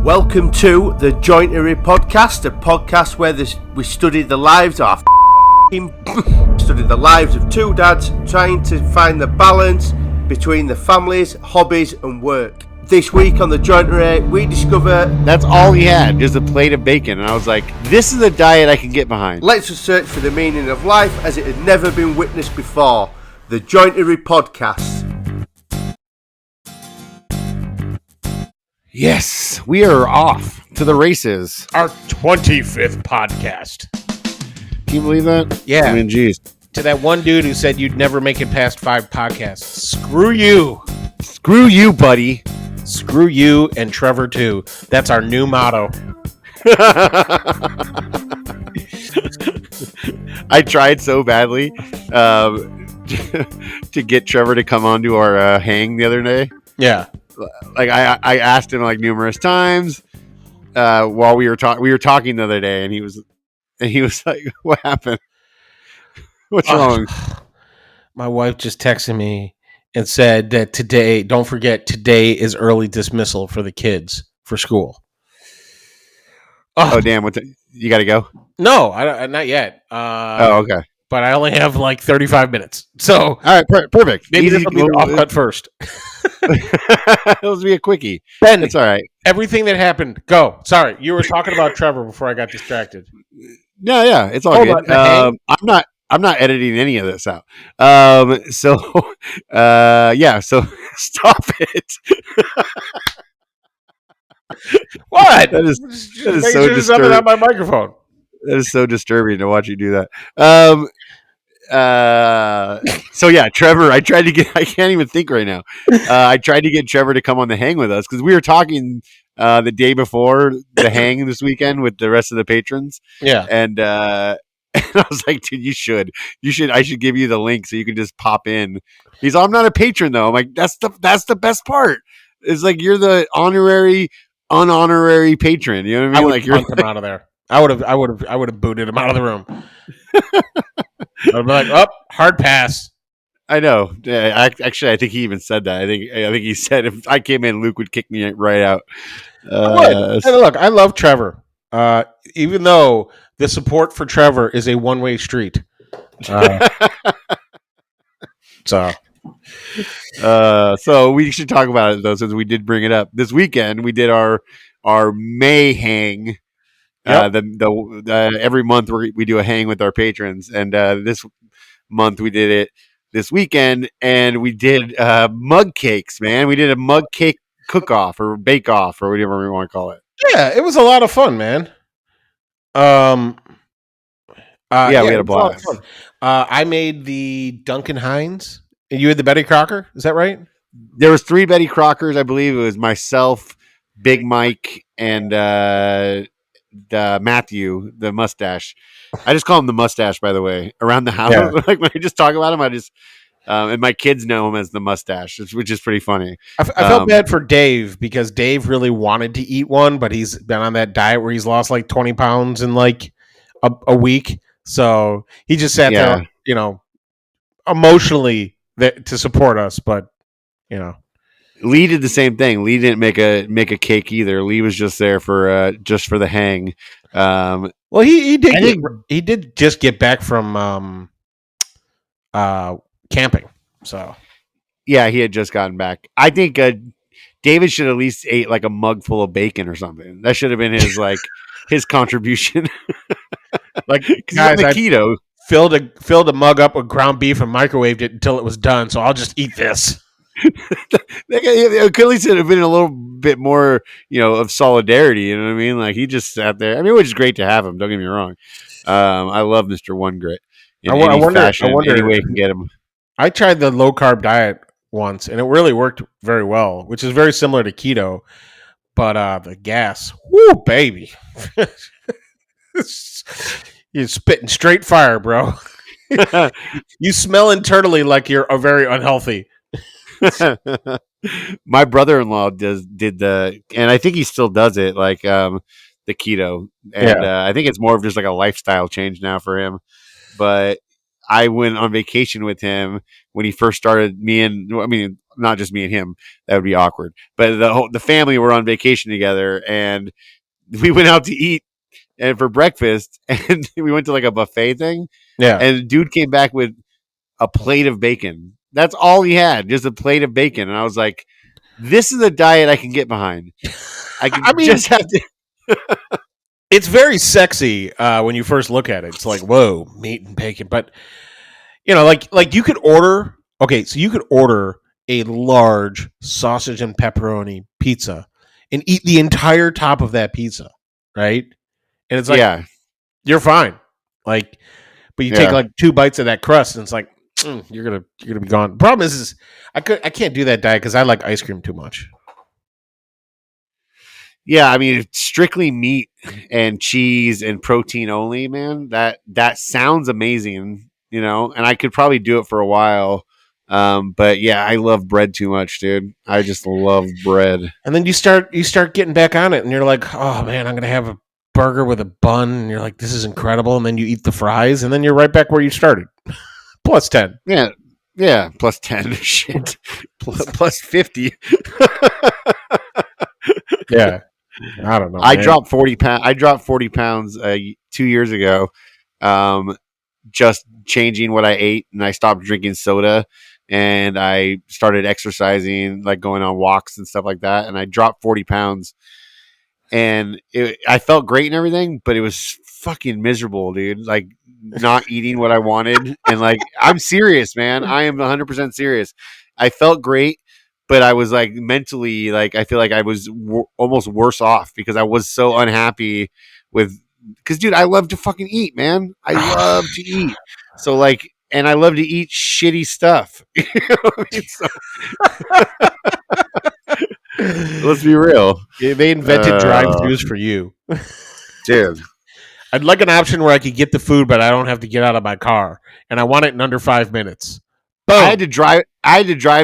Welcome to the Jointery podcast, a podcast where we study the lives of study the lives of two dads trying to find the balance between the families, hobbies and work. This week on the Jointery, we discover that's all he had, just a plate of bacon, and I was like, this is a diet I can get behind. Let's search for the meaning of life as it had never been witnessed before. The Jointery podcast. Yes, we are off to the races. Our 25th podcast. Can you believe that? Yeah. I mean, geez. To that one dude who said you'd never make it past 5 podcasts. Screw you. Screw you, buddy. Screw you and Trevor too. That's our new motto. I tried so badly to get Trevor to come on to our hang the other day. Yeah. Like I asked him like numerous times while we were talking the other day, and he was like, "What happened? What's wrong?" My wife just texted me and said that today, don't forget, today is early dismissal for the kids for school. Oh damn! You got to go? No, I not yet. Okay. But I only have like 35 minutes. So all right, perfect. Maybe this will be the off-cut first. It'll be a quickie. Ben, it's all right. Everything that happened, go. Sorry, you were talking about Trevor before I got distracted. No, yeah, it's all good. I'm not editing any of this out. So stop it. What? That is so disturbing. On my microphone. That is so disturbing to watch you do that. So yeah, Trevor, I can't even think right now. I tried to get Trevor to come on the hang with us because we were talking the day before the hang this weekend with the rest of the patrons. Yeah. And I was like, dude, you should, I should give you the link so you can just pop in. He's like, I'm not a patron though. I'm like, that's the best part. It's like, you're the unhonorary patron. You know what I mean? Like, you're him out of there. I would have booted him out of the room. I'd be like, oh, hard pass. I know. Actually, I think he even said that. I think he said if I came in, Luke would kick me right out. Look, I love Trevor. Even though the support for Trevor is a one-way street. So we should talk about it though, since we did bring it up. This weekend we did our May hang. Yep. Every month we do a hang with our patrons, and this month we did it this weekend, and we did mug cakes. Man, we did a mug cake cook-off or bake-off or whatever we want to call it. Yeah, it was a lot of fun, man. We had a blast. I made the Duncan Hines, and you had the Betty Crocker. Is that right? There was 3 Betty Crockers, I believe. It was myself, Big Mike, and Matthew, the mustache. I just call him the mustache, by the way, around the house. Yeah. Like when I just talk about him, I just and my kids know him as the mustache, which is pretty funny. I felt bad for Dave because Dave really wanted to eat one, but he's been on that diet where he's lost like 20 pounds in like a week. So he just sat there, emotionally to support us. But Lee did the same thing. Lee didn't make a cake either. Lee was just there for the hang. Well, he did just get back from camping. So yeah, he had just gotten back. I think David should at least ate like a mug full of bacon or something. That should have been his his contribution. Like, guys, the keto filled a mug up with ground beef and microwaved it until it was done. So I'll just eat this. At least it have been a little bit more, of solidarity. You know what I mean? Like, he just sat there. I mean, which is great to have him. Don't get me wrong. I love Mr. One Grit. I wonder any way I can get him. I tried the low carb diet once, and it really worked very well, which is very similar to keto. But the gas, whoo, baby, you're spitting straight fire, bro. You smell internally like you're very unhealthy. My brother-in-law did the, and I think he still does it, like the keto, and I think it's more of just like a lifestyle change now for him. But I went on vacation with him when he first started. Not just me and him. That would be awkward. But the family were on vacation together, and we went out to eat and for breakfast, and we went to like a buffet thing. Yeah. And the dude came back with a plate of bacon. That's all he had, just a plate of bacon. And I was like, this is a diet I can get behind. Just have to. It's very sexy when you first look at it. It's like, whoa, meat and bacon. But, like you could order, so you could order a large sausage and pepperoni pizza and eat the entire top of that pizza, right? And it's like, Yeah, you're fine. Like, but you take like 2 bites of that crust and it's like, you're gonna be gone. Problem is I can't do that diet because I like ice cream too much. yeah. I mean, it's strictly meat and cheese and protein only, man. That sounds amazing, and I could probably do it for a while. But yeah, I love bread too much, dude. I just love bread. And then you start getting back on it, and you're like, oh man, I'm gonna have a burger with a bun, and you're like, this is incredible. And then you eat the fries, and then you're right back where you started. Plus 10. Yeah. Plus 10. Shit. Plus 50. Yeah. I don't know. I dropped 40 pounds. I dropped 40 pounds 2 years ago. Just changing what I ate, and I stopped drinking soda, and I started exercising, like going on walks and stuff like that. And I dropped 40 pounds, and I felt great and everything, but it was fucking miserable, dude. Like not eating what I wanted, and like I'm serious, man. I am 100% serious. I felt great, but I was like mentally, like I feel like I was almost worse off because I was so unhappy with. Because, dude, I love to fucking eat, man. I love to eat. So, like, and I love to eat shitty stuff. You know what I mean? So, let's be real. Yeah, they invented drive-thrus for you. Dude. I'd like an option where I could get the food, but I don't have to get out of my car. And I want it in under 5 minutes. Boom. I had to drive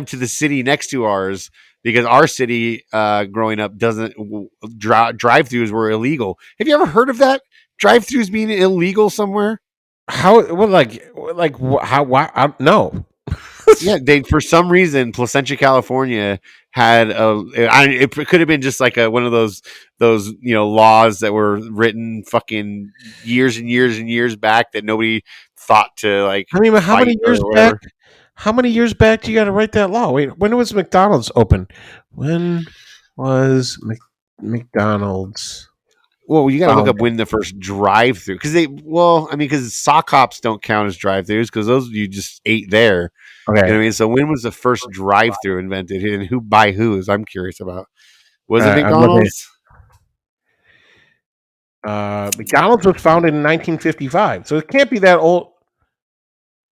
to the city next to ours because our city growing up doesn't drive-thrus were illegal. Have you ever heard of that? Drive-thrus being illegal somewhere? How? Well, how? Why? No. Yeah, they for some reason Placentia, California had it could have been just like one of those laws that were written fucking years and years and years back that nobody thought to like. I mean, how many years back? How many years back do you got to write that law? Wait, when was McDonald's open? When was McDonald's? Well, you got to look up when the first drive-through because sock hops don't count as drive-throughs because those you just ate there. Okay, you know what I mean, so when was the first drive-through invented, and who by whose? I'm curious about. Was it McDonald's? McDonald's was founded in 1955, so it can't be that old.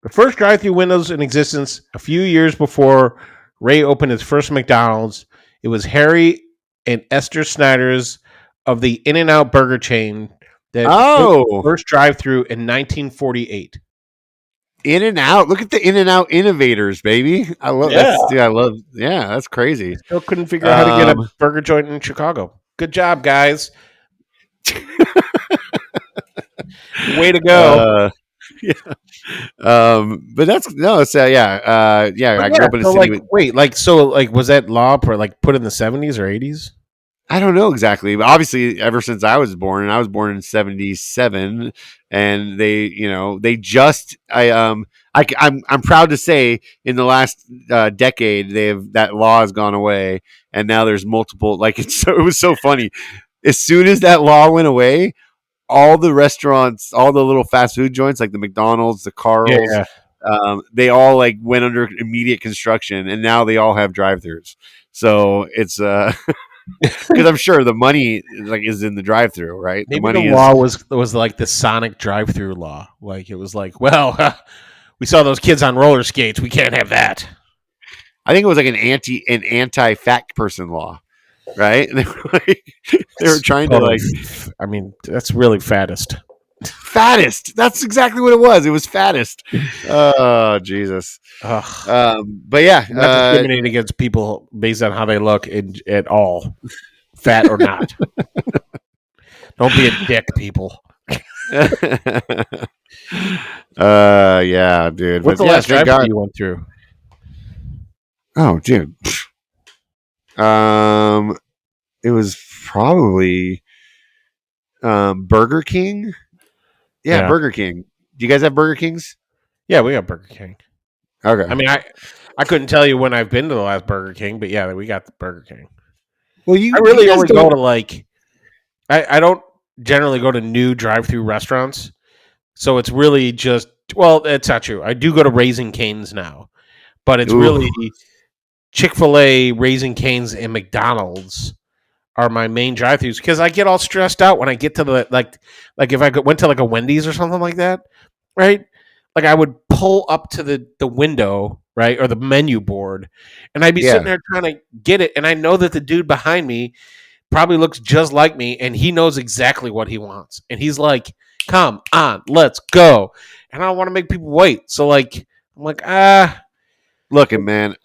The first drive-through windows in existence a few years before Ray opened his first McDonald's. It was Harry and Esther Snyder's of the In-N-Out burger chain that first drive-through in 1948. In-N-Out. Look at the In-N-Out innovators, baby. I love that. Dude, that's crazy. Still couldn't figure out how to get a burger joint in Chicago. Good job, guys. Way to go. But that's I grew up in a city. Was that law put in the 70s or 80s? I don't know exactly, but obviously ever since I was born, and I was born in 77, and I'm proud to say in the last decade that law has gone away, and now there's multiple, it was so funny. As soon as that law went away, all the restaurants, all the little fast food joints like the McDonald's, the Carl's, they all went under immediate construction, and now they all have drive-thrus. So it's because I'm sure the money is in the drive-thru, right? Maybe the law was like the Sonic drive-thru law. It was we saw those kids on roller skates. We can't have that. I think it was an anti-fat person law, right? They were trying to I mean, that's really fattest. Fattest. That's exactly what it was. It was fattest. Oh, Jesus. But yeah, not discriminating against people based on how they look at all, fat or not. Don't be a dick, people. Yeah, dude. What's But the yeah, last thank drive-thru God. you went through? Oh, dude. Um, it was probably Burger King. Yeah, Yeah, Burger King. Do you guys have Burger Kings? yeah, we got Burger King. Okay. I mean, I couldn't tell you when I've been to the last Burger King, but yeah, we got the Burger King. Well, I you really guys only go don't. to like I don't generally go to new drive-through restaurants, so it's really just well, that's not true. I do go to Raising Cane's now, but it's Ooh, really Chick-fil-A, Raising Cane's, and McDonald's are my main drive-throughs because I get all stressed out when I get to the like if went to like a Wendy's or something like that, right? Like I would pull up to the window, right, or the menu board, and I'd be sitting yeah. there trying to get it, and I know that the dude behind me probably looks just like me, and he knows exactly what he wants, and he's like, "Come on, let's go," and I don't want to make people wait, so like I'm like Looking, man,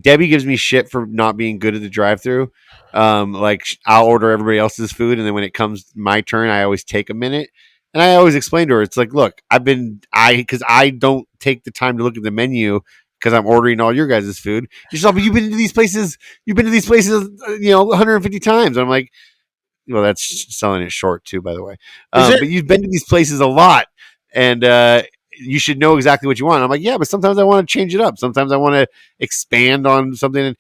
Debbie gives me shit for not being good at the drive-through. Like I'll order everybody else's food, and then when it comes my turn, I always take a minute, and I always explain to her, it's like, look, because I don't take the time to look at the menu because I'm ordering all your guys' food. She's like, but you've been to these places, 150 times. And I'm like, well, that's selling it short too, by the way. is it? But you've been to these places a lot, and you should know exactly what you want. I'm like, yeah, but sometimes I want to change it up. Sometimes I want to expand on something,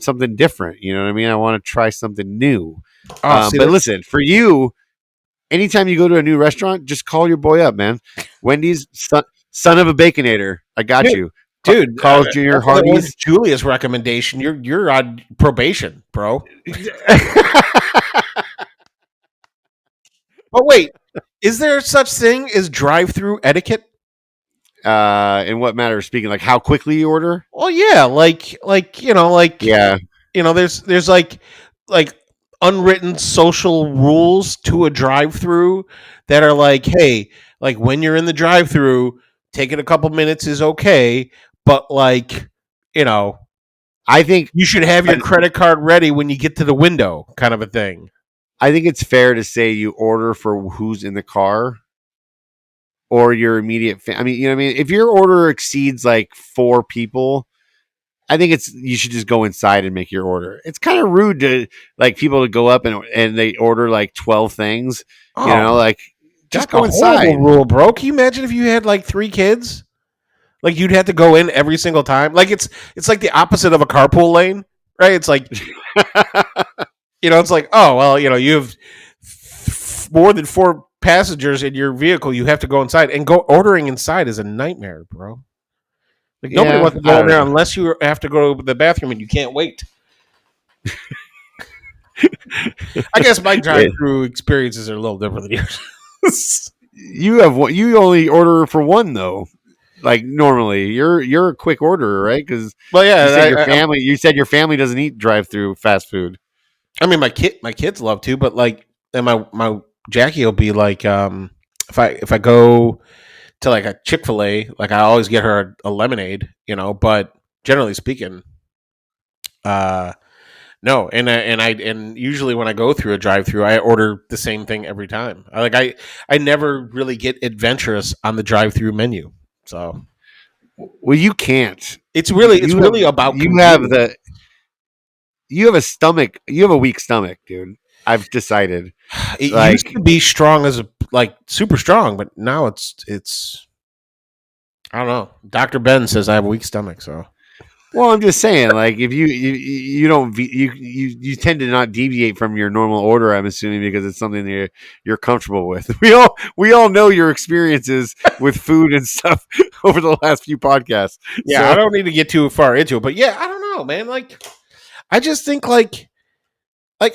something different. You know what I mean? I want to try something new. Oh, see, But listen, for you, anytime you go to a new restaurant, just call your boy up, man. Wendy's, son of a baconator, I got dude, you. dude, Carl's Jr., that was Hardee's. Julia's recommendation. You're on probation, bro. But wait, is there such thing as drive-through etiquette? In what matter of speaking, like how quickly you order? Well, yeah, Yeah, there's like unwritten social rules to a drive-through that are like, hey, like when you're in the drive-through, taking a couple minutes is okay, but like, you know, I think you should have your I, credit card ready when you get to the window, kind of a thing. I think it's fair to say you order for who's in the car or your immediate. I mean, you know what I mean. If your order exceeds like 4 people, I think you should just go inside and make your order. It's kind of rude to like people to go up and they order like 12 things. Oh, Like just that's a go horrible inside. rule, bro. Can you imagine if you had like 3 kids? Like you'd have to go in every single time. Like it's like the opposite of a carpool lane, right? It's like it's like, oh well, you have more than 4 passengers in your vehicle. You have to go inside, and go ordering inside is a nightmare, bro. Like nobody Yeah, wants to I go in don't there know. unless you have to go to the bathroom and you can't wait. I guess my drive-through experiences are a little different than yours. You have one. You only order for one though. Like normally, you're a quick orderer, right? Because Well, yeah, you said your family doesn't eat drive-through fast food. I mean, my kids love to, but like, and my Jackie will be like, if I go to like a Chick-fil-A, like I always get her a lemonade, but generally speaking, uh, no, and usually when I go through a drive-through, I order the same thing every time. I never really get adventurous on the drive-through menu, so Well, you can't. it's really about You have convenience. you have a weak stomach, dude. I've decided. It used Like, to be strong as like super strong, but now it's I don't know. Dr. Ben says I have a weak stomach, so well, I'm just saying, like, if you don't you tend to not deviate from your normal order. I'm assuming because it's something that you're comfortable with. We all know your experiences with food and stuff over the last few podcasts. yeah, I So don't need to get too far into it, but yeah, I don't know, man. Like, I just think like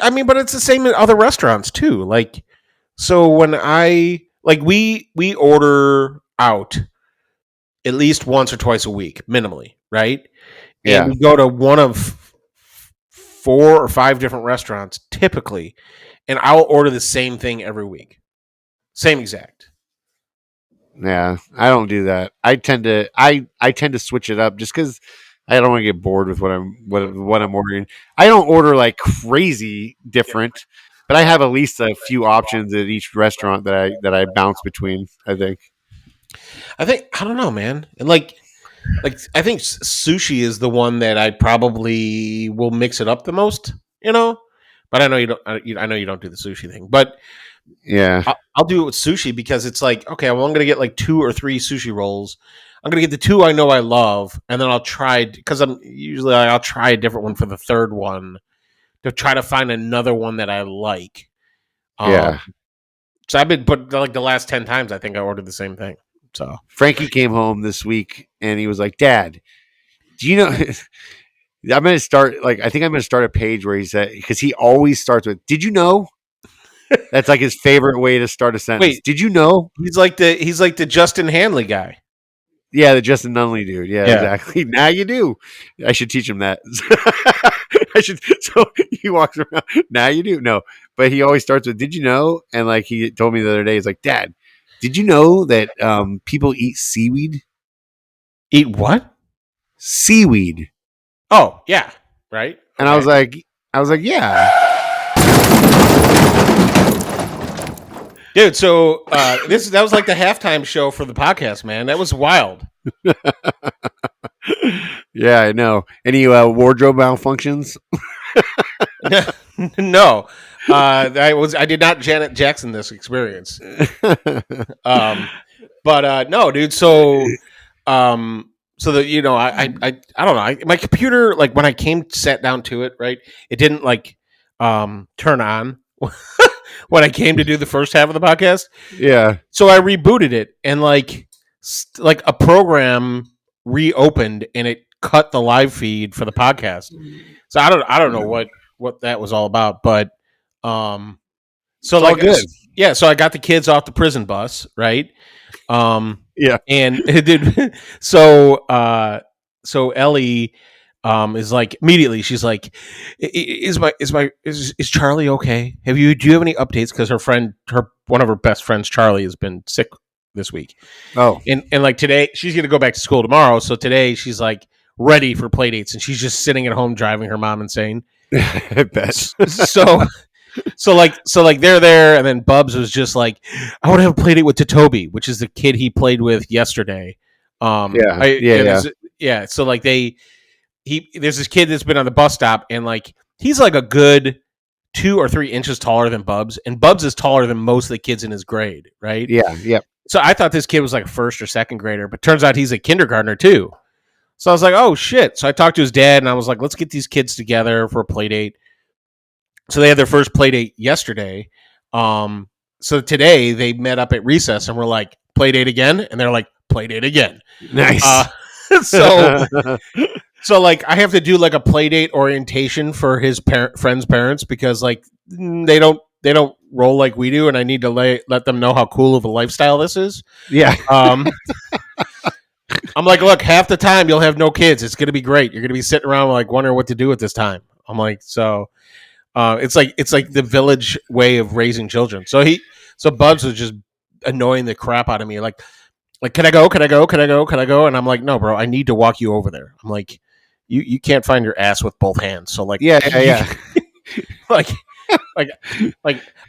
I mean, but it's the same in other restaurants too. Like, so when we order out at least once or twice a week, minimally, right? And yeah, we go to one of 4 or 5 different restaurants typically, and I'll order the same thing every week, same exact. yeah, I don't do that. I tend to switch it up just because I don't want to get bored with what I'm ordering. I don't order like crazy different, but I have at least a few options at each restaurant that I bounce between. I think. I don't know, man. And like I think sushi is the one that I probably will mix it up the most, you know. But I know you don't. I know you don't do the sushi thing, but Yeah. I'll do it with sushi because it's like, okay, well, I'm gonna get like 2 or 3 sushi rolls. I'm gonna get the 2 I know I love, and then I'll try because I'll try a different one for the third one to try to find another one that I like. Yeah. So I've been, but like the last 10 times, I think I ordered the same thing. So Frankie came home this week and he was like, "Dad, do you know?" I'm going to start I think I'm going to start a page where he said, because he always starts with, "Did you know?" That's like his favorite way to start a sentence. wait, Did you know? he's like the Justin Hanley guy. Yeah, the Justin Nunley dude. Yeah, Yeah. exactly. Now you do. I should teach him that. I should. So he walks around. Now you do. No, but he always starts with, "Did you know?" And like he told me the other day, he's like, "Dad, did you know that people eat seaweed?" Eat what? Seaweed. Oh yeah, right. And Okay. I was like, yeah. Dude, so that was like the halftime show for the podcast, man. That was wild. Yeah, I know. Any wardrobe malfunctions? No, I did not Janet Jackson this experience. But no, dude. So that I don't know. My computer, like when I sat down to it, right, it didn't like turn on when I came to do the first half of the podcast. Yeah. So I rebooted it and like a program reopened and it cut the live feed for the podcast. So I don't know what that was all about, but so It's like all good. yeah, so I got the kids off the prison bus, right? Yeah. And it did so Ellie is like immediately she's like, is Charlie okay? Do you have any updates? Because one of her best friends, Charlie, has been sick this week. Oh. And like today she's gonna go back to school tomorrow. So today she's like ready for play dates and she's just sitting at home driving her mom insane. I bet. So like they're there, and then Bubs was just like, I want to have a play date with Totobi, which is the kid he played with yesterday. Yeah. So like there's this kid that's been on the bus stop, and like he's like a good 2 or 3 inches taller than Bubs, and Bubs is taller than most of the kids in his grade, right? Yeah. Yep. So I thought this kid was like a first or second grader, but turns out he's a kindergartner too. So I was like, oh shit. So I talked to his dad, and I was like, let's get these kids together for a play date. So they had their first play date yesterday. So today they met up at recess and we're like, play date again? And they're like, play date again. Nice. So like I have to do like a play date orientation for his friends' parents because like they don't roll like we do, and I need to let them know how cool of a lifestyle this is. Yeah. I'm like, look, half the time you'll have no kids. It's gonna be great. You're gonna be sitting around like wondering what to do at this time. I'm like, so it's like the village way of raising children. So Bubs was just annoying the crap out of me. Like, can I go? And I'm like, no, bro, I need to walk you over there. I'm like, you can't find your ass with both hands. So like, yeah. like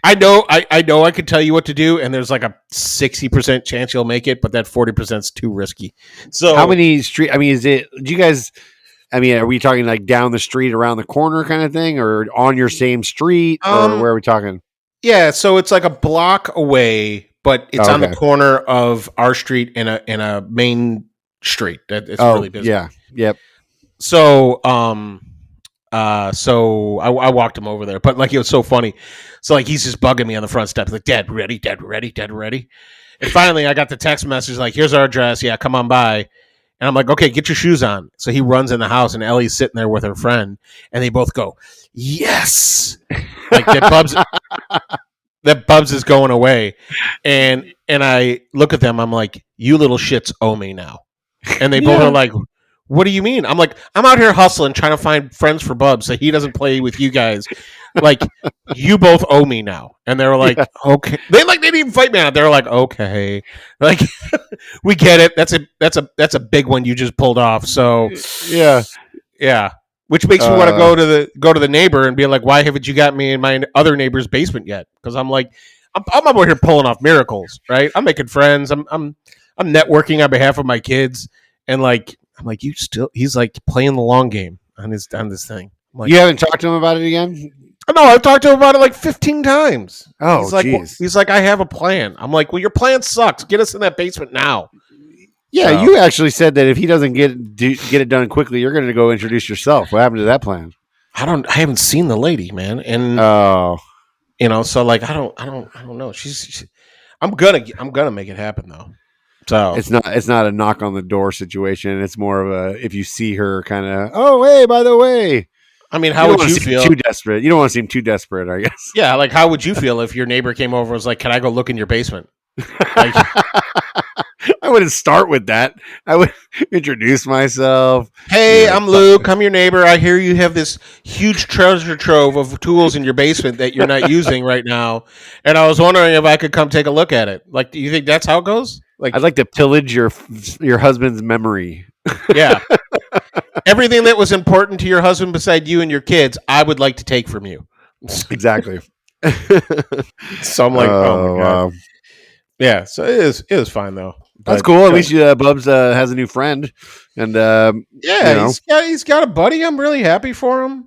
I know I could tell you what to do, and there's like a 60% chance you'll make it, but that 40% is too risky. So how many street? I mean, is it? Do you guys? I mean, are we talking like down the street, around the corner kind of thing, or on your same street, or where are we talking? Yeah, so it's like a block away, but it's on the corner of our street and a main street. It's really busy. Yeah. Yep. So so I walked him over there, but like it was so funny. So like he's just bugging me on the front steps, like, Dad, ready. And finally I got the text message like, here's our address. Yeah, come on by. And I'm like, okay, get your shoes on. So he runs in the house, and Ellie's sitting there with her friend, and they both go, yes. Like that Bubs is going away. And I look at them, I'm like, you little shits owe me now. And they both are like, what do you mean? I'm like, I'm out here hustling, trying to find friends for Bubs so he doesn't play with you guys. Like, you both owe me now. And they were like, okay. They didn't even fight me on it. They were like, okay. Like, we get it. That's a big one you just pulled off. So yeah. Which makes me want to go to the neighbor and be like, why haven't you got me in my other neighbor's basement yet? Because I'm like, I'm over here pulling off miracles, right? I'm making friends. I'm I'm networking on behalf of my kids, and like I'm like, he's like playing the long game on this thing. I'm like, You haven't talked to him about it again? no, I've talked to him about it like 15 times. Oh, jeez. He's like, I have a plan. I'm like, well, your plan sucks. Get us in that basement now. Yeah, So- you actually said that if he doesn't get it done quickly, you're going to go introduce yourself. What happened to that plan? I haven't seen the lady, man, and Oh, so like I don't know. I'm gonna make it happen though. So it's not a knock on the door situation. It's more of a if you see her kind of, oh, hey, by the way. I mean, how would you feel? Too desperate. You don't want to seem too desperate, I guess. Yeah, like how would you feel if your neighbor came over and was like, "Can I go look in your basement?" Like, I wouldn't start with that. I would introduce myself. hey, I'm Luke. I'm your neighbor. I hear you have this huge treasure trove of tools in your basement that you're not using right now, and I was wondering if I could come take a look at it. Like, do you think that's how it goes? Like, I'd like to pillage your husband's memory. yeah. Everything that was important to your husband beside you and your kids, I would like to take from you. Exactly. So I'm like, oh my god. Yeah, so it is fine though. That's cool. At least Bubs has a new friend, and he's got a buddy. I'm really happy for him.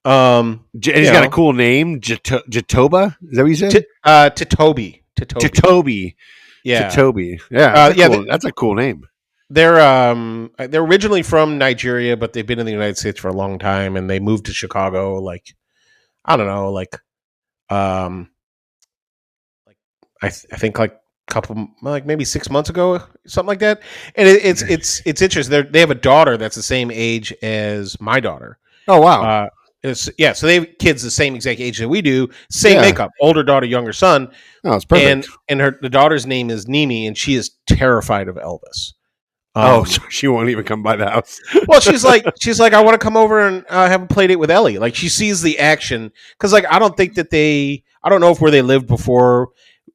He's got a cool name, Jatoba. Is that what you said? Toby. Yeah, Yeah, yeah. That's a cool name. they're originally from Nigeria, but they've been in the United States for a long time, and they moved to Chicago. Like, I don't know, I think like couple like maybe 6 months ago, something like that. And it's interesting. They have a daughter that's the same age as my daughter. Oh wow. So they have kids the same exact age that we do, same makeup, older daughter, younger son. Oh, it's perfect. And the daughter's name is Nimi, and she is terrified of Elvis. So she won't even come by the house. Well, she's like, I want to come over and have a play date with Ellie. Like, she sees the action because, like, I don't know if where they lived before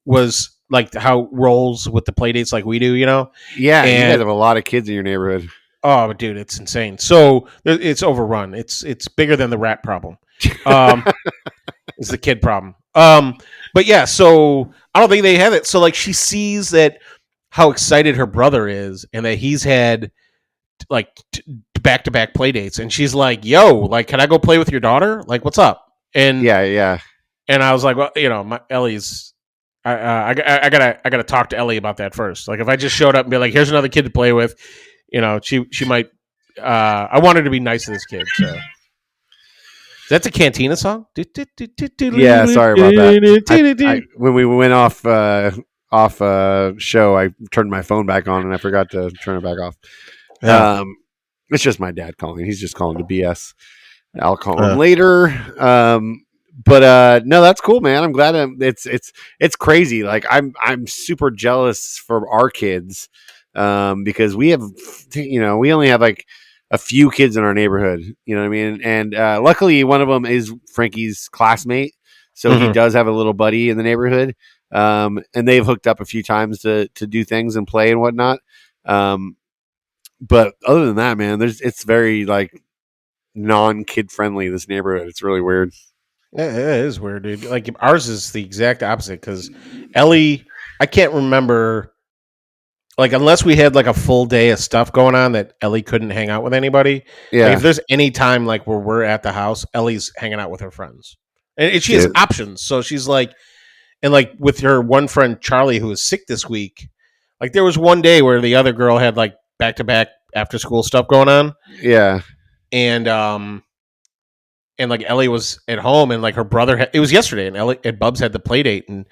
was like how it rolls with the play dates like we do, you know? Yeah, and you guys have a lot of kids in your neighborhood. Oh, dude, it's insane. So it's overrun. It's bigger than the rat problem. It's the kid problem. But yeah, so I don't think they have it. So like she sees that how excited her brother is, and that he's had like back-to-back play dates, and she's like, "Yo, like, can I go play with your daughter? Like, what's up?" And yeah. And I was like, "Well, Ellie's." I gotta talk to Ellie about that first. Like, if I just showed up and be like, "Here's another kid to play with," she might. I want her to be nice to this kid. So that's a Cantina song. Yeah, sorry about that. When we went off show, I turned my phone back on and I forgot to turn it back off. Yeah. It's just my dad calling. He's just calling to BS. I'll call him later. But no, that's cool, man. I'm glad it's crazy. Like I'm super jealous for our kids because we have, we only have like a few kids in our neighborhood. You know what I mean? And luckily, one of them is Frankie's classmate, so he does have a little buddy in the neighborhood. And they've hooked up a few times to do things and play and whatnot. But other than that, man, it's very like non-kid friendly, this neighborhood. It's really weird. Yeah, it is weird, dude. Like, ours is the exact opposite because Ellie, I can't remember, like, unless we had like a full day of stuff going on that Ellie couldn't hang out with anybody. Yeah. Like, if there's any time like where we're at the house, Ellie's hanging out with her friends, and she has options. So she's like, and like with her one friend Charlie, who was sick this week. Like, there was one day where the other girl had like back-to-back after school stuff going on. Yeah. And like Ellie was at home, and like her brother it was yesterday, and Bubs had the play date, and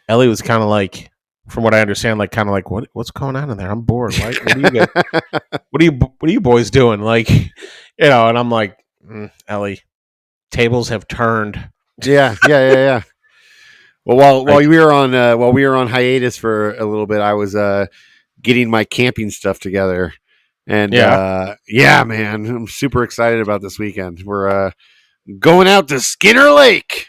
Ellie was kind of like, from what I understand, like kind of like, what's going on in there? I'm bored. What do you get? what are you boys doing? Like, and I'm like, Ellie, tables have turned. Yeah. Well, while we were on hiatus for a little bit, I was getting my camping stuff together, and man, I'm super excited about this weekend. We're going out to Skinner Lake.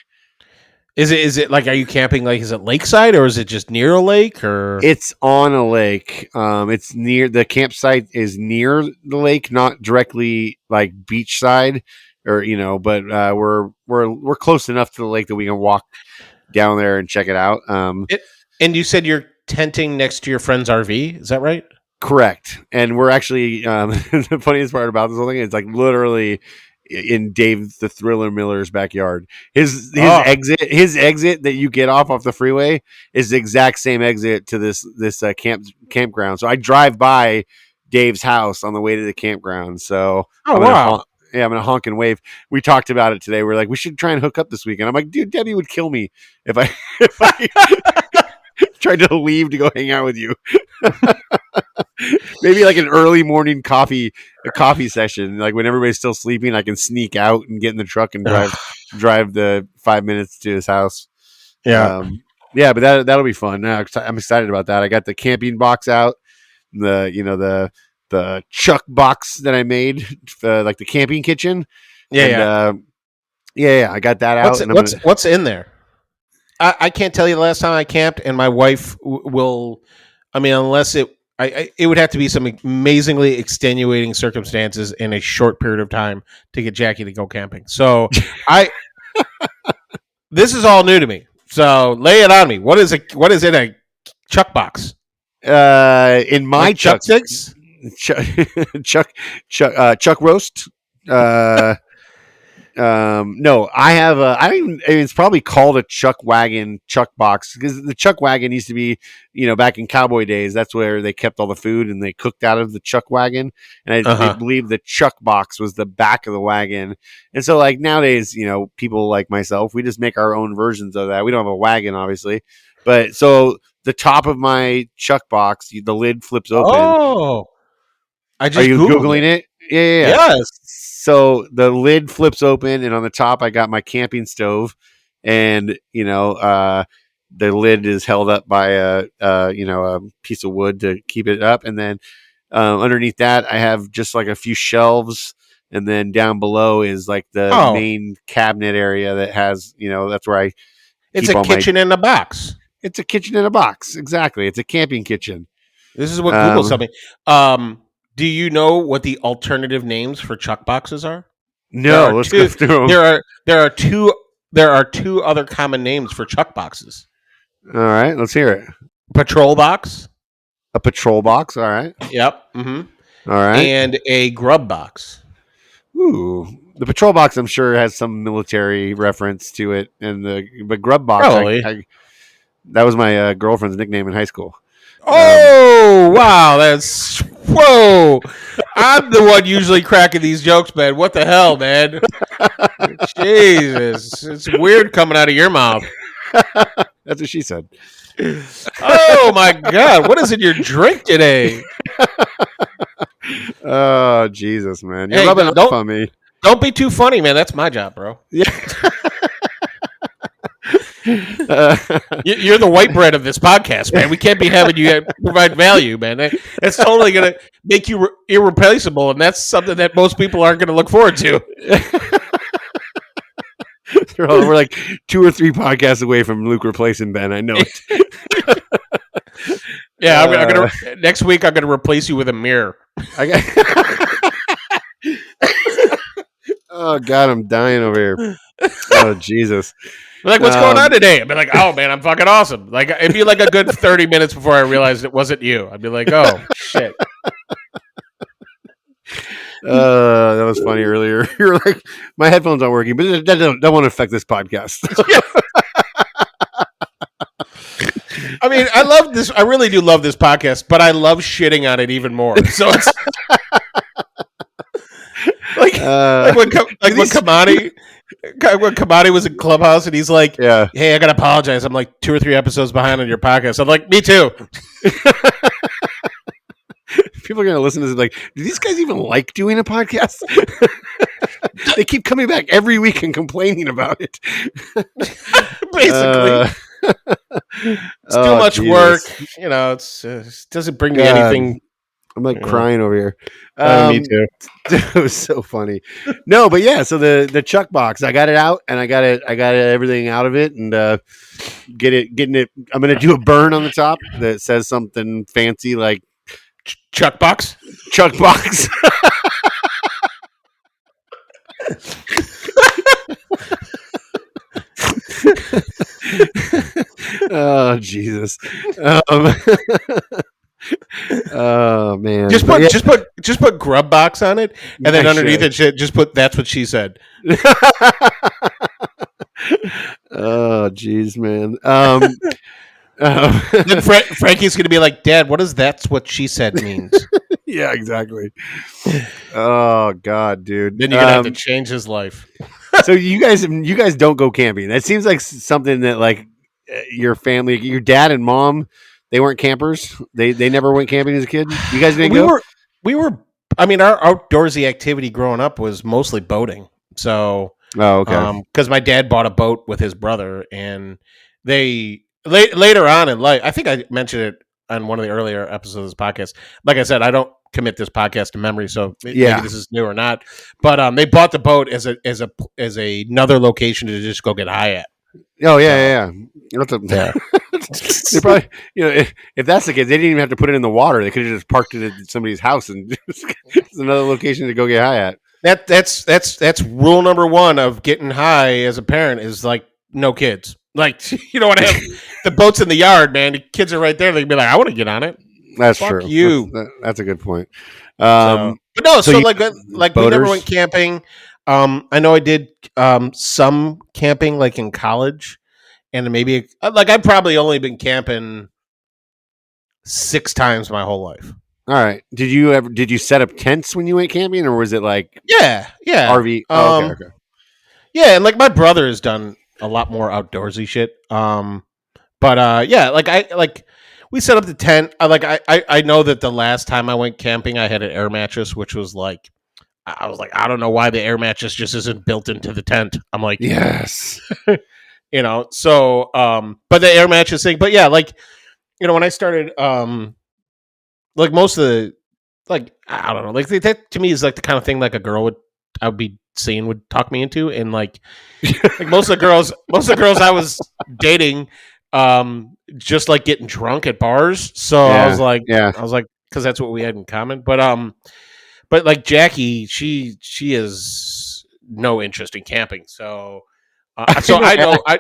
Is it like, are you camping, like, is it lakeside or is it just near a lake, or? It's on a lake. It's near, the campsite is near the lake, not directly like beachside or, but we're close enough to the lake that we can walk down there and check it out. And you said you're tenting next to your friend's RV. Is that right? Correct. And we're actually the funniest part about this whole thing is like literally in Dave the Thriller Miller's backyard. His exit that you get off the freeway is the exact same exit to this campground. So I drive by Dave's house on the way to the campground. So I'm gonna honk and wave. We talked about it today. We're like, we should try and hook up this weekend. I'm like, dude, Debbie would kill me if I tried to leave to go hang out with you. Maybe like an early morning coffee session. Like when everybody's still sleeping, I can sneak out and get in the truck and drive the 5 minutes to his house. Yeah. But that'll be fun. I'm excited about that. I got the camping box out, the Chuckbox that I made, like the camping kitchen. I got that out. What's in there? I can't tell you the last time I camped, and my wife will. I mean, unless it would have to be some amazingly extenuating circumstances in a short period of time to get Jackie to go camping. So this is all new to me. So lay it on me. What is in a Chuckbox? In my like Chuck sticks, Chuck roast. No, I have it's probably called a Chuck wagon, Chuck box, because the Chuck wagon used to be, back in cowboy days, that's where they kept all the food and they cooked out of the Chuck wagon. And I believe the Chuck box was the back of the wagon. And so like nowadays, people like myself, we just make our own versions of that. We don't have a wagon, obviously, but so the top of my Chuck box, the lid flips open. Oh, are you Googling it? Yeah. Yes. So the lid flips open, and on the top, I got my camping stove, and the lid is held up by a piece of wood to keep it up, and then underneath that, I have just like a few shelves, and then down below is like the main cabinet area that has that's where I. It's a kitchen in a box. It's a kitchen in a box. Exactly. It's a camping kitchen. This is what Google's telling me. Do you know what the alternative names for Chuck boxes are? No, let's go through them. There are two other common names for Chuck boxes. All right, let's hear it. Patrol box. A patrol box. All right. Yep. Mm-hmm. All right. And a grub box. Ooh, the patrol box I'm sure has some military reference to it, but grub box. Probably. That was my girlfriend's nickname in high school. Oh, wow. Whoa. I'm the one usually cracking these jokes, man. What the hell, man? Jesus. It's weird coming out of your mouth. That's what she said. Oh, my God. What is in your drink today? Oh, Jesus, man. You're rubbing off on me. Don't be too funny, man. That's my job, bro. Yeah. You're the white bread of this podcast, man. We can't be having you provide value, man. That's totally going to make you irreplaceable, and that's something that most people aren't going to look forward to. We're like 2 or 3 podcasts away from Luke replacing Ben. I know it. Yeah, I'm gonna next week. I'm going to replace you with a mirror. Oh God, I'm dying over here. Oh Jesus. Like, what's going on today? I'd be like, oh, man, I'm fucking awesome. Like, it'd be like a good 30 minutes before I realized it wasn't you. I'd be like, oh, shit. That was funny earlier. You're like, my headphones aren't working, but that don't want to affect this podcast. I mean, I love this. I really do love this podcast, but I love shitting on it even more. So it's when Kamani was in Clubhouse and he's like, hey, I gotta apologize. I'm like 2 or 3 episodes behind on your podcast. I'm like, me too. People are gonna listen to this and be like, do these guys even like doing a podcast? They keep coming back every week and complaining about it. Basically. It's too much work. It doesn't bring me anything. I'm like crying over here. Me too. It was so funny. No, but yeah. So the Chuck box, I got it out, and I got everything out of it, and getting it. I'm gonna do a burn on the top that says something fancy like Chuckbox. Chuckbox. Oh Jesus. Oh man. Just put grub box on it, and then underneath it, just put that's what she said. Oh jeez, man. Then Frankie's gonna be like, Dad, what does that's what she said means? Yeah, exactly. Oh God, dude. Then you're gonna have to change his life. So you guys don't go camping. That seems like something that like your family, your dad and mom, they weren't campers. They never went camping as a kid. You guys didn't go. We were. I mean, our outdoorsy activity growing up was mostly boating. So, okay. Because my dad bought a boat with his brother, and they later on in life, I think I mentioned it on one of the earlier episodes of this podcast. Like I said, I don't commit this podcast to memory, so maybe this is new or not. But they bought the boat as another location to just go get high at. Oh yeah. They probably, if that's the case, they didn't even have to put it in the water. They could have just parked it at somebody's house and it's another location to go get high at. That's rule number one of getting high as a parent is like no kids. Like you don't want to have the boat's in the yard, man. The kids are right there. They can be like, I want to get on it. That's Fuck true. You. That's a good point. But no, so like we never went camping. I know I did some camping like in college, and maybe like I've probably only been camping 6 times my whole life. All right. Did you set up tents when you went camping, or was it like yeah RV? Okay. Yeah, and like my brother has done a lot more outdoorsy shit. But we set up the tent. I know that the last time I went camping, I had an air mattress, which was like, I was like, I don't know why the air mattress just isn't built into the tent. I'm like, yes, So, but the air mattress thing, but yeah, like, when I started, like most of the, like, I don't know, like that to me is like the kind of thing like a girl I would be seeing would talk me into, and like most of the girls I was dating, just like getting drunk at bars. So I was like, because that's what we had in common. But like Jackie, she has no interest in camping. So, so I know I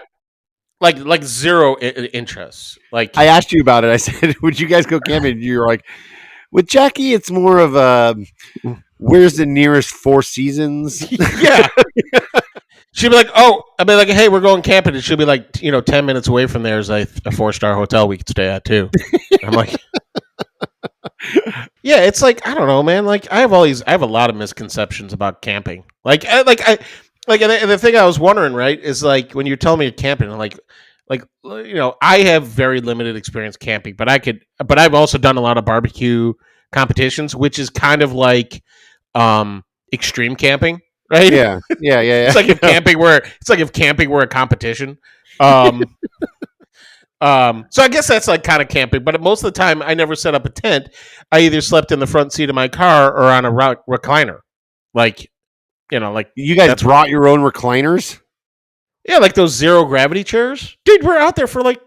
like zero interest. Like I asked you about it. I said, "Would you guys go camping?" You were like, "With Jackie, it's more of a where's the nearest Four Seasons?" Yeah. She'd be like, "Oh," I'd be like, "Hey, we're going camping," and she'll be like, 10 minutes away from there is a 4-star hotel we could stay at too. I'm like, yeah, it's like I don't know, man. Like I have a lot of misconceptions about camping. And the thing I was wondering, right, is like when you're telling me you're camping, like I have very limited experience camping, but I've also done a lot of barbecue competitions, which is kind of like extreme camping. Right? Yeah. It's like if camping were a competition. So I guess that's like kind of camping, but most of the time I never set up a tent. I either slept in the front seat of my car or on a recliner. Like, like you guys brought your own recliners? Yeah, like those zero gravity chairs. Dude, we're out there for like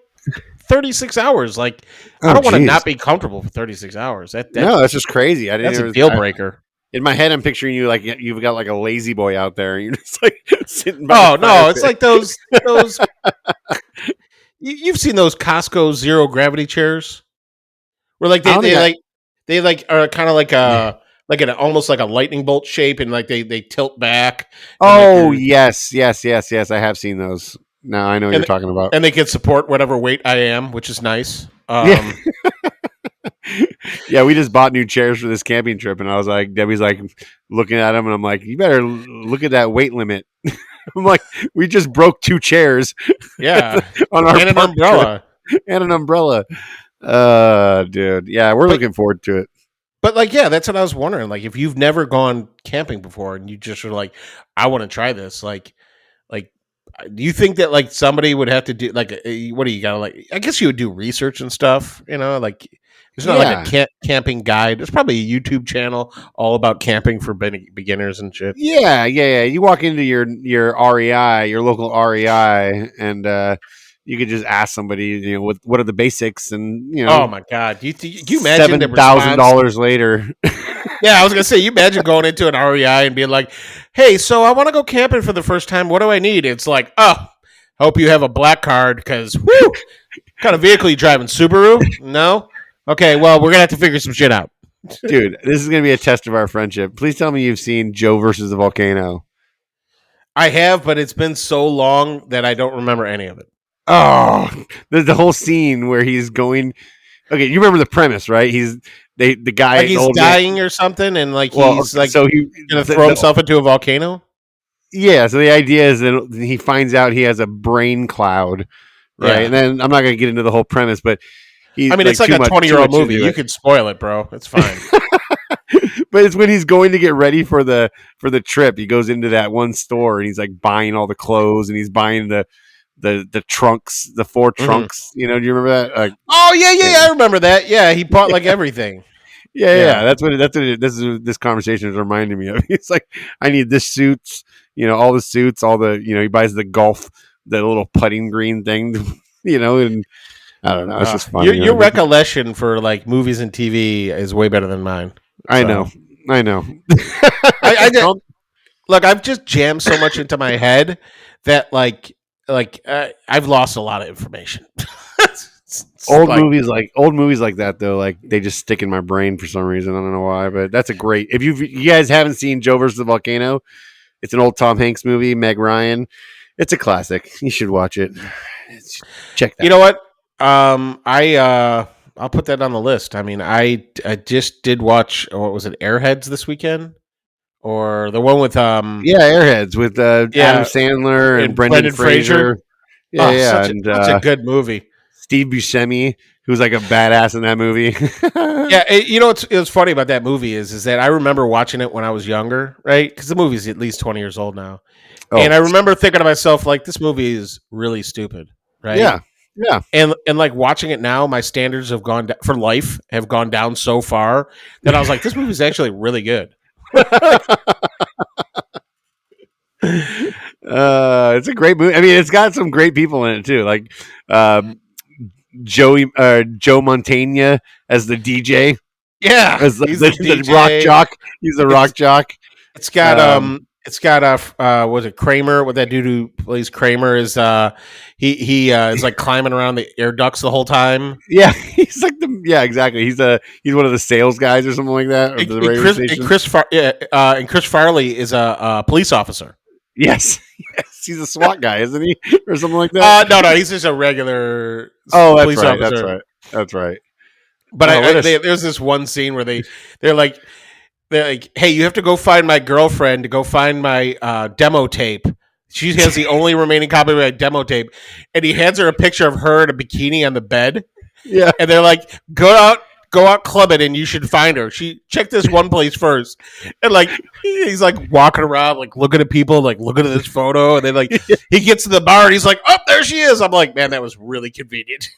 36 hours. Like, I don't want to not be comfortable for 36 hours. That's just crazy. That's a deal breaker. In my head, I'm picturing you like you've got like a lazy boy out there, and you're just like sitting. It's like those. You've seen those Costco zero gravity chairs, where like they are kind of like an almost like a lightning bolt shape, and like they tilt back. Oh yes, I have seen those. Now I know what you're talking about, and they can support whatever weight I am, which is nice. Yeah, we just bought new chairs for this camping trip, and I was like, Debbie's like looking at them, and I'm like, you better look at that weight limit. I'm like, we just broke 2 chairs. Yeah, on our and an umbrella. And an umbrella. Dude, yeah, we're looking forward to it. But like, yeah, that's what I was wondering. Like, if you've never gone camping before, and you just are like, I want to try this, like. Do you think that like somebody would have to do like what do you got like? I guess you would do research and stuff, like there's not like a camping guide. There's probably a YouTube channel all about camping for beginners and shit. Yeah. You walk into your REI, your local REI, and you could just ask somebody, what are the basics, and Oh my God, you imagine $7,000 later? Yeah, I was gonna say, you imagine going into an REI and being like, "Hey, so I want to go camping for the first time. What do I need?" It's like, oh, Hope you have a black card because what kind of vehicle you driving? Subaru? No. Okay, well we're gonna have to figure some shit out. Dude, this is gonna be a test of our friendship. Please tell me you've seen Joe versus the Volcano. I have, but it's been so long that I don't remember any of it. Oh, there's the whole scene where he's going. Okay, you remember the premise, right? The guy, Like he's old dying man, or something, and like well, he's like so he gonna throw himself into a volcano. Yeah, so the idea is that he finds out he has a brain cloud, right? Yeah. And then I'm not going to get into the whole premise, but I mean, it's like a 20-year-old movie. You could spoil it, bro. It's fine. But it's when he's going to get ready for the trip. He goes into that one store and he's like buying all the clothes and he's buying the trunks, the 4 trunks. You know, do you remember that? Oh yeah, I remember that. Yeah, he bought like everything. Yeah. That's what this conversation is reminding me of. It's like, I need this suits, all the suits, all the, he buys the little putting green thing, and I don't know. It's just funny. Your recollection for like movies and TV is way better than mine. I know. I did. Look, I've just jammed so much into my head that I've lost a lot of information. Old movies like that though, like they just stick in my brain for some reason. I don't know why, but that's a great. If you guys haven't seen Joe versus the Volcano, it's an old Tom Hanks movie, Meg Ryan. It's a classic. You should watch it. Check that. You know what? I'll put that on the list. I mean, I just did watch what was it, Airheads this weekend, or the one with Airheads with Adam Sandler and Brendan Fraser. Such a good movie. Steve Buscemi, who's like a badass in that movie. It was funny about that movie is that I remember watching it when I was younger, right? Because the movie's at least 20 years old now, and I remember thinking to myself like, this movie is really stupid, right? Yeah. And like watching it now, my standards have gone for life have gone down so far that I was like, this movie is actually really good. It's a great movie. I mean, it's got some great people in it too, like Joe Montana as the DJ. Yeah, as he's the rock jock. He's the rock jock. It's got was it Kramer? What that dude who plays Kramer is he is like climbing around the air ducts the whole time. Yeah, he's like exactly. He's one of the sales guys or something like that. And Chris Farley is a police officer. Yes, he's a SWAT guy, isn't he, or something like that? No, he's just a regular. Police officer. That's right. But there's this one scene where they're like, hey, you have to go find my girlfriend to go find my demo tape. She has the only remaining copy of my demo tape, and he hands her a picture of her in a bikini on the bed. Yeah, and they're like, go out clubbing, and you should find her. She check this one place first, and like he's like walking around, like looking at people, like looking at this photo, and then like he gets to the bar and he's like, oh, there she is. I'm like, man, that was really convenient.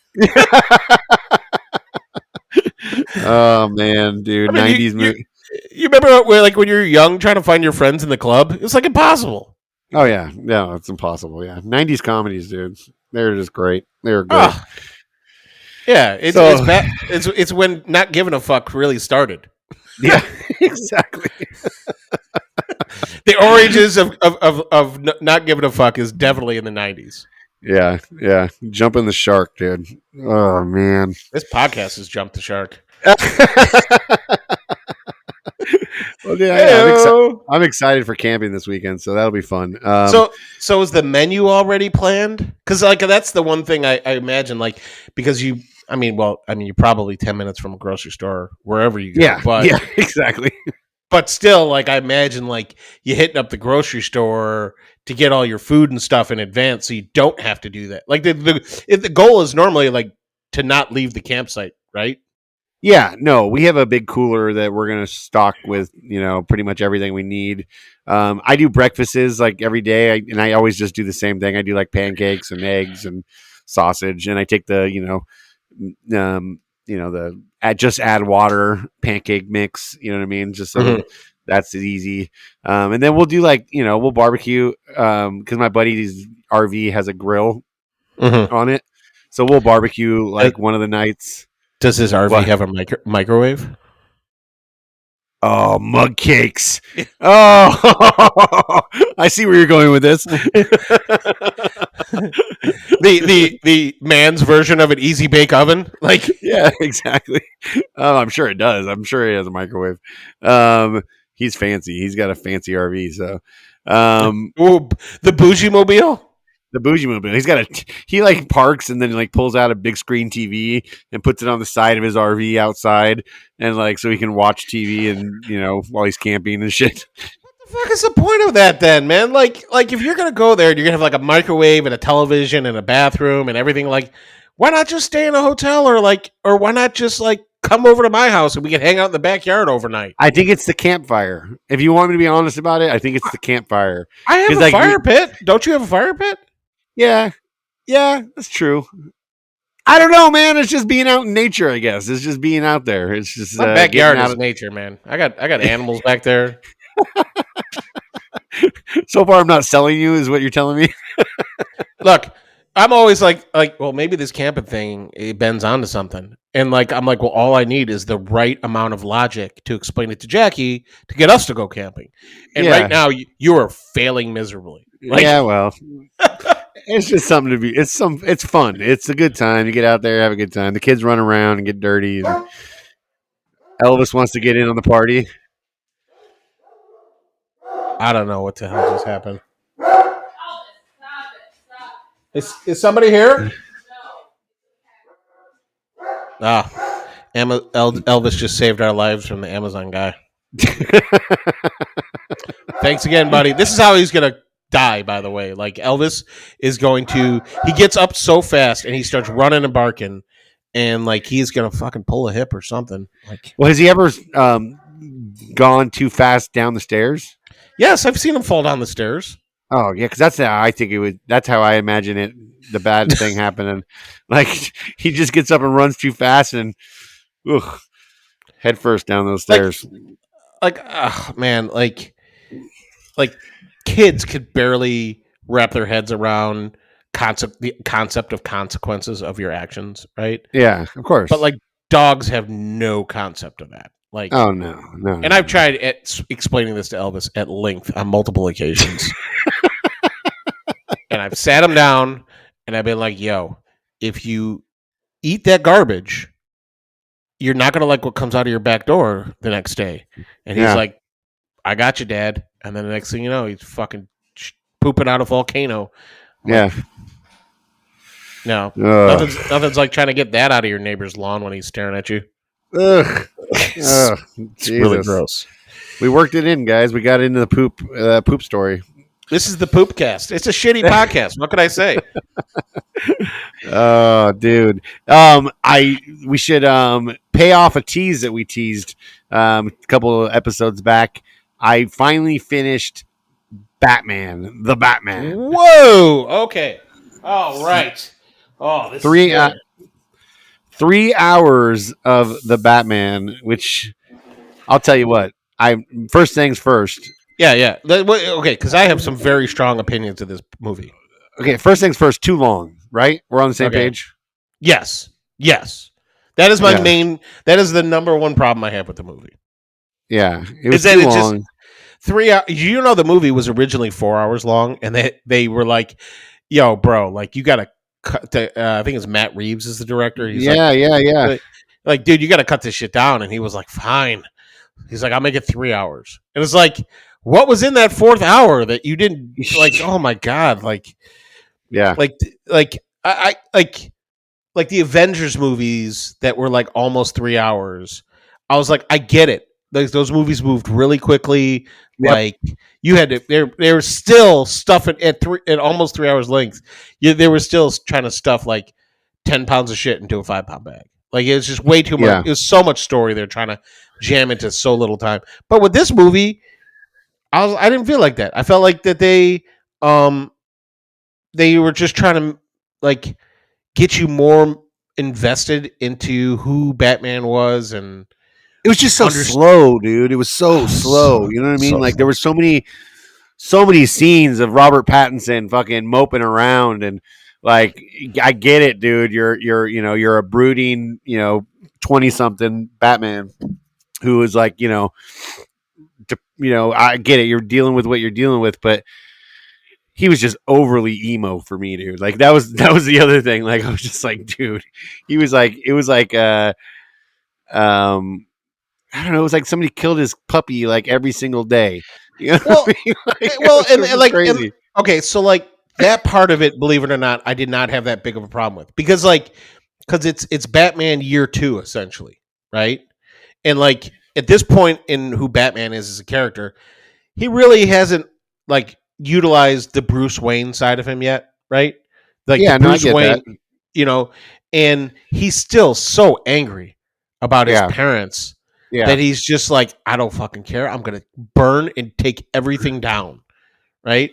Oh man, dude, 90s movie. You remember when you were young trying to find your friends in the club? It was like impossible. Oh yeah, no, it's impossible. Yeah, 90s comedies, dude, they're just great. They're great. Yeah, it's when not giving a fuck really started. Yeah, exactly. The origins of not giving a fuck is definitely in the 90s. Yeah, jumping the shark, dude. Oh man, this podcast has jumped the shark. Well, yeah, I'm excited for camping this weekend, so that'll be fun. So is the menu already planned? Because like that's the one thing I imagine, like because you're probably 10 minutes from a grocery store wherever you go. Yeah, exactly. But still, like I imagine, like you hitting up the grocery store to get all your food and stuff in advance, so you don't have to do that. Like the goal is normally like to not leave the campsite, right? Yeah, no, we have a big cooler that we're going to stock with, pretty much everything we need. I do breakfasts like every day, and I always just do the same thing. I do like pancakes and eggs and sausage, and I take the, just add water pancake mix. You know what I mean? Just so that's easy. And then we'll do we'll barbecue because my buddy's RV has a grill on it, so we'll barbecue one of the nights. Does his RV have a microwave? Oh, mug cakes. Oh, I see where you're going with this. The man's version of an easy bake oven, like Yeah, exactly. I'm sure it does. I'm sure he has a microwave. He's fancy. He's got a fancy RV. So, ooh, the bougie mobile. the bougie mobile. He like parks and then like pulls out a big screen TV and puts it on the side of his RV outside and like so he can watch TV and while he's camping and shit. The fuck is the point of that then, man? Like if you're gonna go there, you're gonna have like a microwave and a television and a bathroom and everything. Like, why not just stay in a hotel or why not just like come over to my house and we can hang out in the backyard overnight? I think it's the campfire. If you want me to be honest about it, I think it's the campfire. I have a fire pit. Don't you have a fire pit? Yeah, that's true. I don't know, man. It's just being out in nature, I guess. It's just being out there. It's just my backyard is nature, man. I got animals back there. So far, I'm not selling you, is what you're telling me. Look, I'm always like, well, maybe this camping thing it bends onto something, and like I'm like, well, all I need is the right amount of logic to explain it to Jackie to get us to go camping. And right now, you are failing miserably. Like, yeah, well. It's just something to be. It's fun. It's a good time. You get out there, have a good time. The kids run around and get dirty. And Elvis wants to get in on the party. I don't know what the hell just happened. Is somebody here? Elvis just saved our lives from the Amazon guy. Thanks again, buddy. This is how he's gonna die, by the way. Like Elvis is going to he gets up so fast and he starts running and barking and like he's gonna fucking pull a hip or something. Like, well, has he ever gone too fast down the stairs? Yes, I've seen him fall down the stairs. Oh yeah, because that's how I think it would. That's how I imagine it. The bad thing happening, like he just gets up and runs too fast and head first down those stairs. Man, like kids could barely wrap their heads around the concept of consequences of your actions, right? Yeah, of course. But like dogs have no concept of that. Like, oh no. And I've tried explaining this to Elvis at length on multiple occasions, and I've sat him down and I've been like, "Yo, if you eat that garbage, you're not gonna like what comes out of your back door the next day." And he's like, "I got you, Dad." And then the next thing you know, he's fucking pooping out a volcano. Yeah. No, nothing's like trying to get that out of your neighbor's lawn when he's staring at you. Ugh. It's really gross. We worked it in, guys. We got into the poop story. This is the poop cast. It's a shitty podcast. What could I say? Oh, dude. We should pay off a tease that we teased a couple of episodes back. I finally finished Batman, the Batman. Whoa. Okay. All right. Oh, this 3 hours of the Batman, which I'll tell you what. First things first. Yeah. Okay, because I have some very strong opinions of this movie. Okay, first things first. Too long, right? We're on the same page. Yes. That is my main. That is the number one problem I have with the movie. Yeah, it was too long. Just 3 hours. You know, the movie was originally 4 hours long, and they were like, "Yo, bro, like you gotta cut." I think it's Matt Reeves is the director. He's yeah. Like, dude, you gotta cut this shit down. And he was like, "Fine." He's like, "I'll make it 3 hours." And it's like, what was in that fourth hour that you didn't like? Oh my god! Like, yeah, I like the Avengers movies that were like almost 3 hours. I was like, I get it. Those movies moved really quickly. Yep. Like you had to, there was still stuff at almost 3 hours length. They were still trying to stuff like 10 pounds of shit into a 5-pound bag. Like it was just way too much. Yeah. It was so much story they're trying to jam into so little time. But with this movie, I didn't feel like that. I felt like that they were just trying to like get you more invested into who Batman was, and it was just so slow, dude. It was so slow. You know what I mean? Like there were so many scenes of Robert Pattinson fucking moping around, and like I get it, dude. You're a brooding 20-something Batman, who was like, I get it, you're dealing with what you're dealing with, but he was just overly emo for me, dude. Like that was the other thing. Like I was just like, dude, he was like, it was like, I don't know, it was like somebody killed his puppy like every single day. You know Well, what I mean? Like, well, it was just crazy. okay, so like that part of it, believe it or not, I did not have that big of a problem with because it's Batman year 2 essentially, right? And like at this point in who Batman is as a character, he really hasn't like utilized the Bruce Wayne side of him yet, right? Like the Yeah, no, I Bruce get that. Wayne, you know, and he's still so angry about his Yeah, parents yeah. that he's just like, I don't fucking care. I'm gonna burn and take everything down, right?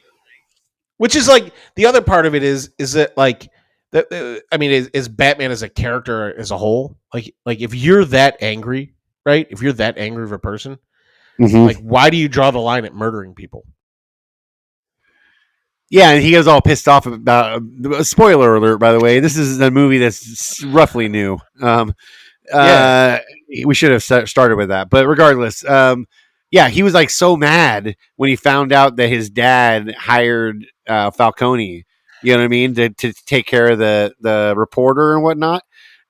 Which is like the other part of it is that like that I mean is Batman as a character as a whole, like if you're that angry, right? If you're that angry of a person, Mm-hmm. like why do you draw the line at murdering people? Yeah, and he was all pissed off about. Spoiler alert, by the way. This is a movie that's roughly new. Yeah. We should have started with that, but regardless, yeah, he was like so mad when he found out that his dad hired Falcone. You know what I mean, to take care of the reporter and whatnot.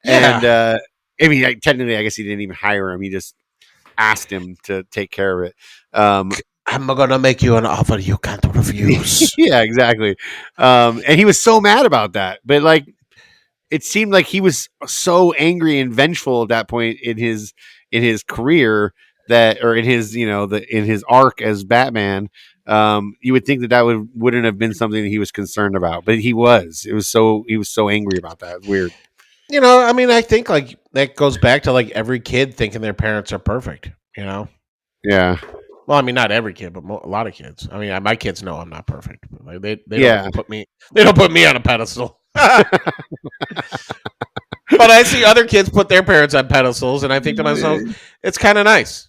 And Yeah. I mean, technically, I guess he didn't even hire him. He just asked him to take care of it. I'm gonna make you an offer you can't refuse. Yeah, exactly. And he was so mad about that, but like it seemed like he was so angry and vengeful at that point in his career that, or in his, in his arc as Batman. You would think that wouldn't have been something that he was concerned about, but he was. He was so angry about that. It's weird. I mean, I think like that goes back to like every kid thinking their parents are perfect. Yeah. Well, I mean, not every kid, but a lot of kids. I mean, my kids know I'm not perfect. Like they Yeah. don't put me. They don't put me on a pedestal. But I see other kids put their parents on pedestals, and I think to myself, it's kind of nice.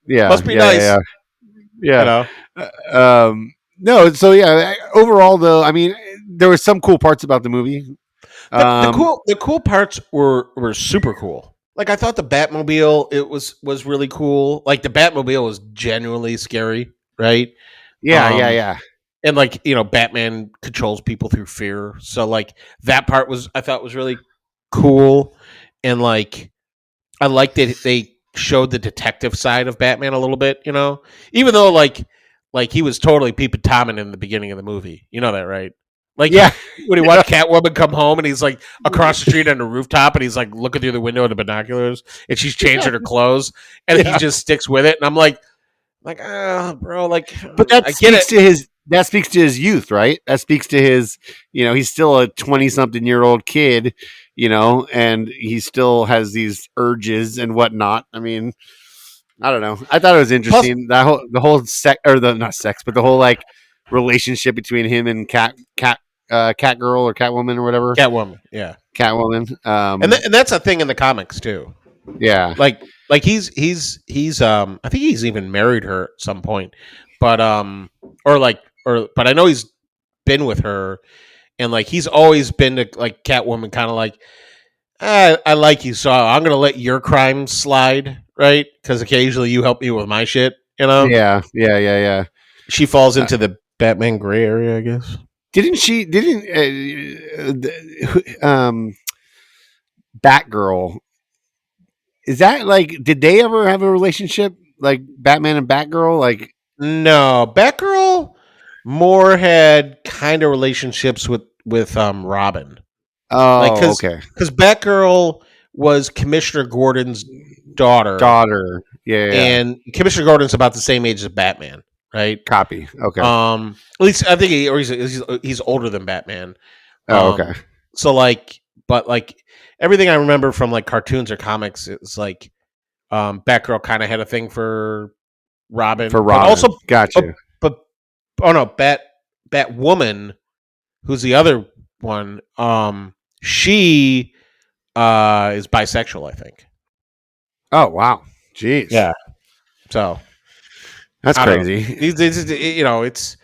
Yeah. Must be yeah, nice. Yeah. Yeah. No. So yeah. Overall, though, I mean, there were some cool parts about the movie. The cool parts were super cool. Like I thought the Batmobile it was really cool. Like the Batmobile was genuinely scary, right? Yeah. Yeah. And like Batman controls people through fear. So like that part I thought was really cool, and like I liked that they showed the detective side of Batman a little bit. Even though like he was totally peeping Tommen in the beginning of the movie. You know that, right? Like Yeah. when he watched Catwoman come home and he's like across the street on the rooftop and he's like looking through the window of the binoculars and she's changing her clothes and he just sticks with it, and I'm like, bro, like, But that I get it. That speaks to his youth, right? That speaks to his, he's still a 20-something-year-old kid, and he still has these urges and whatnot. I mean, I don't know. I thought it was interesting. The whole sex, or the not sex, but the whole like relationship between him and Catgirl or Catwoman or whatever. Catwoman, yeah, Catwoman. and that's a thing in the comics too. Yeah, like he's I think he's even married her at some point, but but I know he's been with her, and like he's always been to like Catwoman, kind of like, I like you, so I'm gonna let your crime slide, right? Because occasionally you help me with my shit, Yeah. She falls into the Batman gray area, I guess. Didn't Batgirl? Is that like? Did they ever have a relationship like Batman and Batgirl? Like, no, Batgirl more had kind of relationships with Robin. oh, okay. Because Batgirl was Commissioner Gordon's daughter. Yeah. And Commissioner Gordon's about the same age as Batman, right? Copy. Okay. At least I think he's older than Batman. Oh, okay. So like, but like everything I remember from like cartoons or comics, it's like Batgirl kind of had a thing for Robin. For Robin. But also, gotcha. But oh no, Batwoman, who's the other one, she is bisexual, I think. Oh wow. Jeez. Yeah. So that's crazy. It's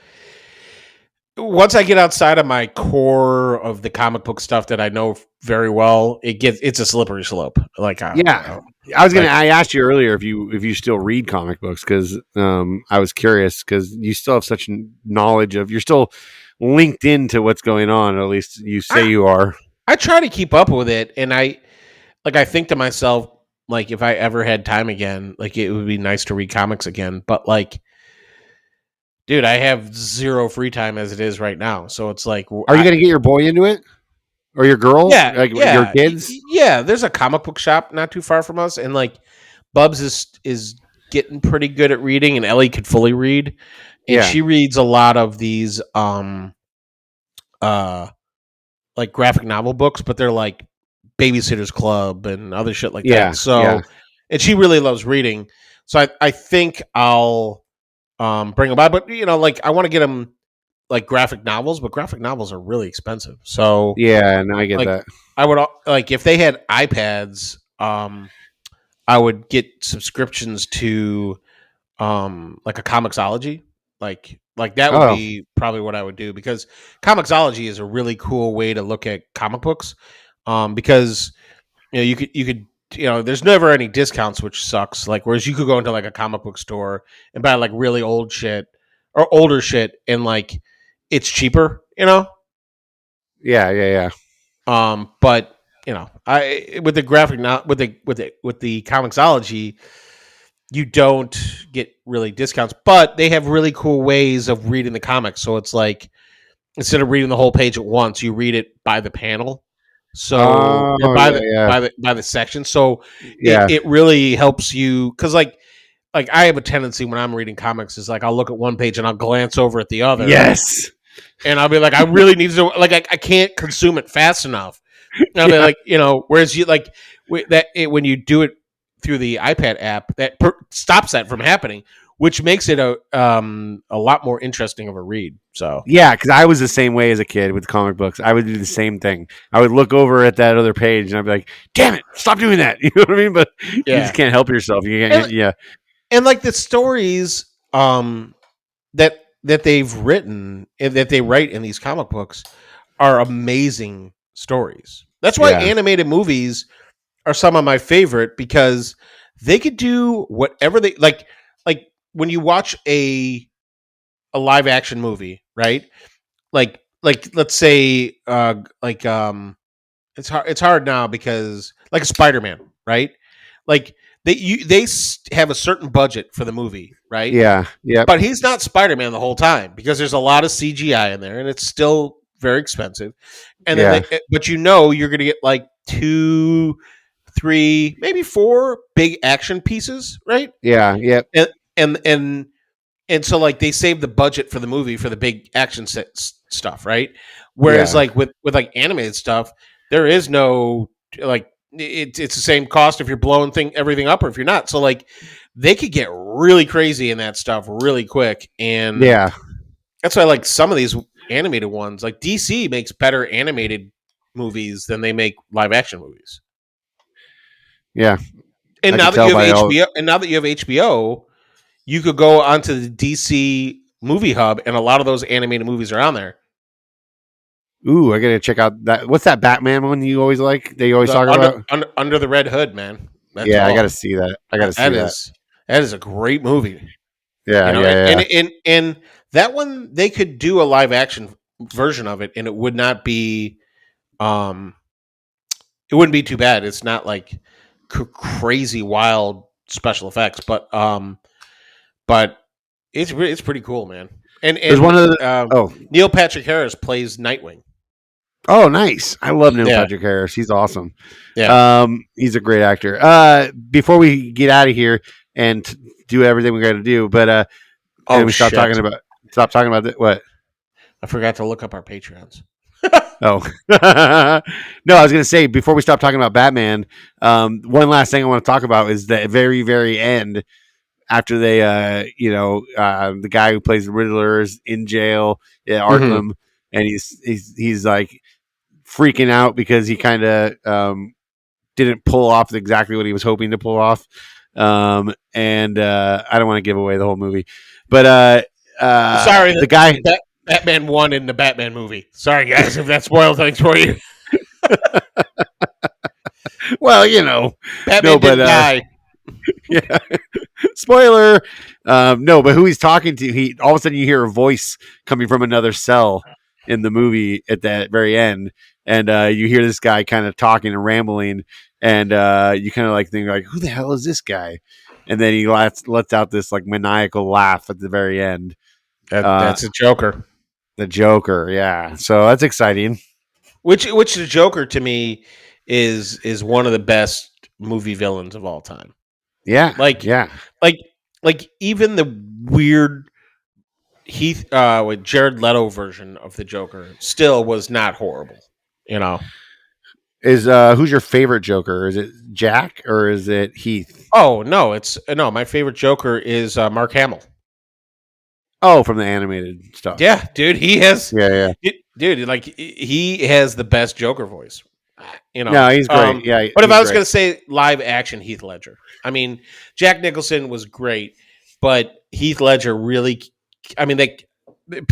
once I get outside of my core of the comic book stuff that I know very well, it's a slippery slope. Like, yeah. I asked you earlier if you still read comic books because I was curious because you still have such knowledge of. You're still linked into what's going on. Or at least you say you are. I try to keep up with it, and I think to myself, like, if I ever had time again, like, it would be nice to read comics again. But like, dude, I have zero free time as it is right now. So it's like, Are you going to get your boy into it or your girl? yeah, Like your yeah, kids? yeah. There's a comic book shop not too far from us, and like, Bubs is getting pretty good at reading, and Ellie could fully read, and she reads a lot of these like graphic novel books, but they're like Babysitter's Club and other shit like that. So, and she really loves reading. So I think I'll bring them by, but like, I want to get them like graphic novels, but graphic novels are really expensive. So yeah, no, I get like, that. I would like, if they had iPads, I would get subscriptions to like a Comixology. Like that would be probably what I would do, because Comixology is a really cool way to look at comic books. Because you could there's never any discounts, which sucks. Like, whereas you could go into like a comic book store and buy like really old shit or older shit, and like, it's cheaper. Yeah. But I with the graphic, not with the Comixology, you don't get really discounts, but they have really cool ways of reading the comics. So it's like, instead of reading the whole page at once, you read it by the panel. So, or by the section. So it really helps you, because like I have a tendency when I'm reading comics is like, I'll look at one page and I'll glance over at the other. Yes. And I'll be like, I really need to, like, I can't consume it fast enough. And I'll be like, whereas you like when you do it through the iPad app, that stops that from happening, which makes it a lot more interesting of a read. So yeah, because I was the same way as a kid with comic books. I would do the same thing. I would look over at that other page and I'd be like, "Damn it, stop doing that!" You know what I mean? But you just can't help yourself. You can't. And like the stories that they've written and that they write in these comic books are amazing stories. That's why animated movies are some of my favorite, because they could do whatever they like. Like, when you watch a live action movie, right? Like let's say it's hard now, because like a Spider-Man, right? Like, they have a certain budget for the movie, right? Yeah. But he's not Spider-Man the whole time, because there's a lot of CGI in there, and it's still very expensive. And then but you're going to get like 2, 3, maybe 4 big action pieces, right? Yeah. Yep. And so like, they save the budget for the movie for the big action stuff, right? Whereas like with like animated stuff, there is no like, it's the same cost if you're blowing everything up or if you're not. So like, they could get really crazy in that stuff really quick, and that's why like some of these animated ones, like DC makes better animated movies than they make live action movies. Yeah, and now that you have HBO, you could go onto the DC Movie Hub, and a lot of those animated movies are on there. Ooh, I gotta check out that. What's that Batman one you always like? They always talk about Under the Red Hood, man. That's I gotta see that. That is a great movie. Yeah, And that one, they could do a live action version of it, and it would not be, it wouldn't be too bad. It's not like crazy wild special effects, but it's pretty cool, man. And there's one of the Neil Patrick Harris plays Nightwing. Oh, nice! I love Neil Patrick Harris. He's awesome. Yeah, he's a great actor. Before we get out of here and do everything we got to do, but stop talking about what? I forgot to look up our Patreons. No, I was going to say, before we stop talking about Batman, one last thing I want to talk about is the very, very end. After they, the guy who plays the Riddler is in jail at Arkham, and he's like freaking out because he kind of didn't pull off exactly what he was hoping to pull off. And I don't want to give away the whole movie, but sorry, the guy Batman won in the Batman movie. Sorry, guys, if that spoiled things for you. Well, you know, Batman didn't die. yeah. Spoiler. No, but who he's talking to, he all of a sudden you hear a voice coming from another cell in the movie at that very end, and you hear this guy kind of talking and rambling, and you kind of like think like, who the hell is this guy? And then he lets out this like maniacal laugh at the very end. That's a Joker. The Joker, yeah. So that's exciting. Which the Joker to me is one of the best movie villains of all time. Yeah, Like even the weird with Jared Leto version of the Joker still was not horrible. You know, is who's your favorite Joker? Is it Jack or is it Heath? Oh no, my favorite Joker is Mark Hamill. Oh, from the animated stuff. Yeah, dude, he has. Yeah. Dude, like he has the best Joker voice. You know, no, he's great. Yeah, but if I was going to say live action Heath Ledger, I mean, Jack Nicholson was great, but Heath Ledger really. I mean,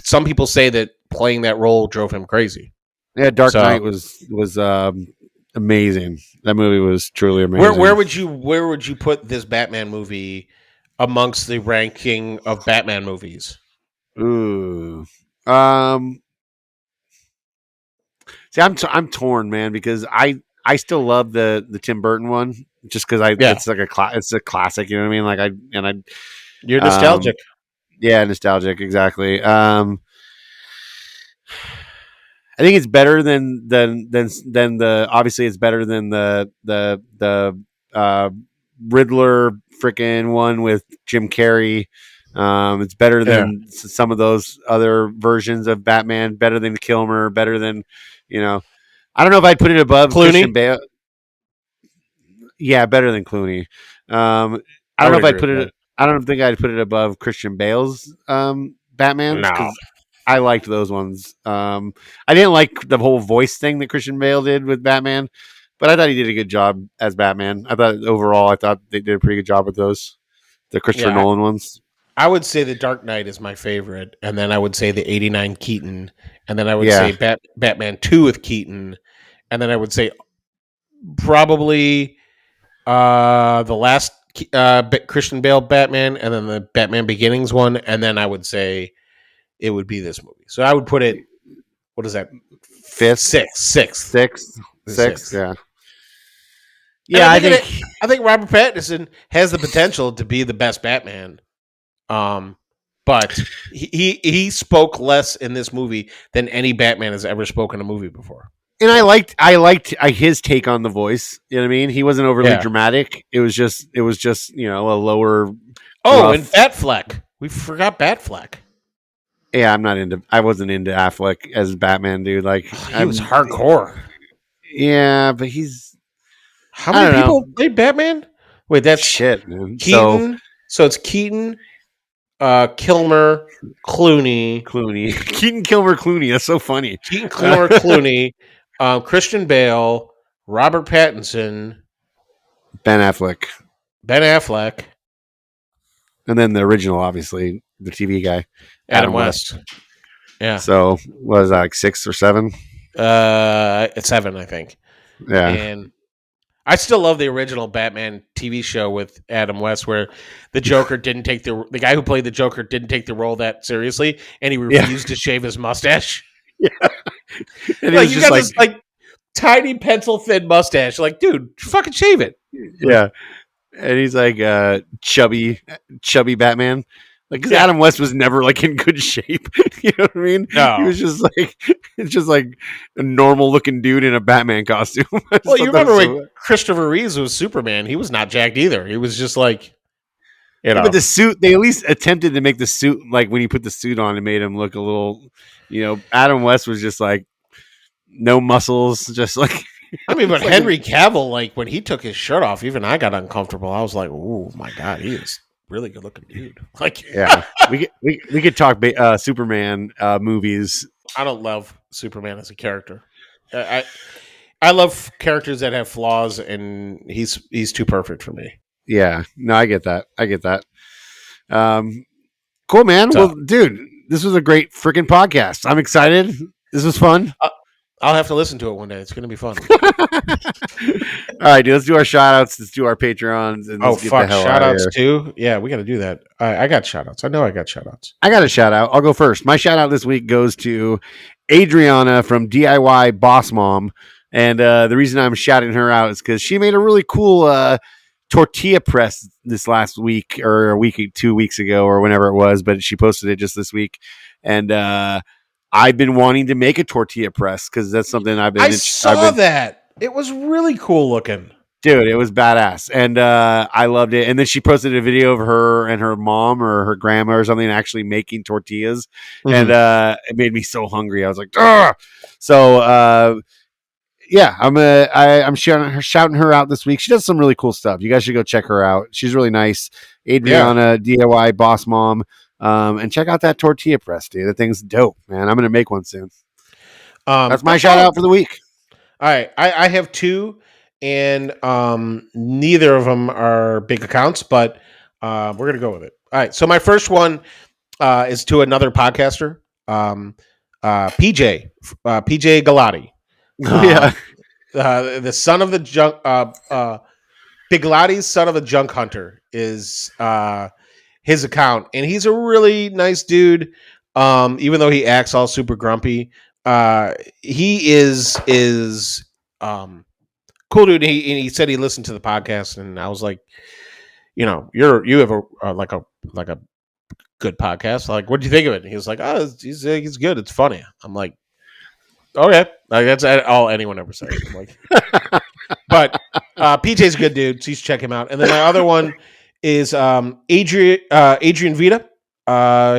some people say that playing that role drove him crazy. Yeah, Dark Knight was amazing. That movie was truly amazing. Where would you put this Batman movie amongst the ranking of Batman movies? Ooh, see, I'm torn, man, because I still love the Tim Burton one just because it's like it's a classic. You know what I mean? Like you're nostalgic. Yeah, nostalgic, exactly. I think it's better than the obviously it's better than the Riddler freaking one with Jim Carrey. It's better than some of those other versions of Batman. Better than Kilmer. Better than I don't know if I'd put it above Clooney? Christian Bale. Yeah, better than Clooney. I don't know if I'd put it. I don't think I'd put it above Christian Bale's Batman. No. I liked those ones. I didn't like the whole voice thing that Christian Bale did with Batman, but I thought he did a good job as Batman. I thought they did a pretty good job with those, the Christopher Nolan ones. I would say the Dark Knight is my favorite, and then I would say the '89 Keaton, and then I would say Batman 2 with Keaton, and then I would say probably the last Christian Bale Batman, and then the Batman Beginnings one, and then I would say it would be this movie. So I would put it. What is that? Fifth, sixth. Yeah. Yeah, I think Robert Pattinson has the potential to be the best Batman. But he spoke less in this movie than any Batman has ever spoken in a movie before. And I liked his take on the voice. You know what I mean? He wasn't overly dramatic. It was just a lower. Oh, rough. And Batfleck. We forgot Batfleck. Yeah, I wasn't into Affleck as Batman, dude. Like he was hardcore. Yeah, but he's. How many people played Batman? Wait, that's shit, man. Keaton. So it's Keaton, Kilmer, Clooney. Keaton, Kilmer, Clooney. That's so funny. Keaton, Kilmer, Clooney, Christian Bale, Robert Pattinson, Ben Affleck, and then the original, obviously, the TV guy, Adam West. Yeah. So was that like 6 or 7? It's 7, I think. Yeah. And I still love the original Batman TV show with Adam West, where the Joker didn't take the guy who played the Joker didn't take the role that seriously, and he refused to shave his mustache. Yeah, and like you got this like tiny pencil thin mustache. Like, dude, fucking shave it. Yeah, and he's like chubby Batman. Like, because Adam West was never like in good shape. You know what I mean? No, he was just like a normal looking dude in a Batman costume. Well, you remember when Christopher Reeves was Superman? He was not jacked either. He was just like, But the suit, they at least attempted to make the suit like when he put the suit on, it made him look a little. Adam West was just like no muscles, just like. I mean, but Henry Cavill, like when he took his shirt off, even I got uncomfortable. I was like, "Oh my god, he is really good looking dude." Like, yeah, we could talk Superman movies. I don't love Superman as a character. I love characters that have flaws, and he's too perfect for me. Yeah, no, I get that. Cool, man. Well, dude, this was a great freaking podcast. I'm excited. This was fun. I'll have to listen to it one day. It's going to be fun. All right, dude. Let's do our shout outs. Let's do our Patreons, and Oh, let's get the fuck. hell Shout out of outs here. too? Yeah, we got to do that. I got shout outs. I know I got shout outs. I got a shout out. I'll go first. My shout out this week goes to Adriana from DIY Boss Mom. And the reason I'm shouting her out is because she made a really cool tortilla press this last week or a week, 2 weeks ago or whenever it was, but she posted it just this week. And I've been wanting to make a tortilla press because that's something I saw that. It was really cool looking. Dude, it was badass, and I loved it. And then she posted a video of her and her mom or her grandma or something actually making tortillas, and it made me so hungry. I was like, ugh! So yeah, I'm shouting her out this week. She does some really cool stuff. You guys should go check her out. She's really nice. Adriana, DIY Boss Mom, and check out that tortilla press, dude. That thing's dope, man. I'm gonna make one soon. That's my shout out for the week. All right, I have two. And neither of them are big accounts, but we're going to go with it. All right. So my first one is to another podcaster, PJ Galati. Yeah. The son of the junk, Big Galati's son of the junk hunter is his account. And he's a really nice dude. Even though he acts all super grumpy, he is cool dude. And he said he listened to the podcast, and I was like, you have a good podcast. Like, what do you think of it? And he was like, oh, he's good. It's funny. I'm like, okay, like that's all anyone ever says. I'm like, but PJ's a good dude. Please check him out. And then my other one is Adrian Vita,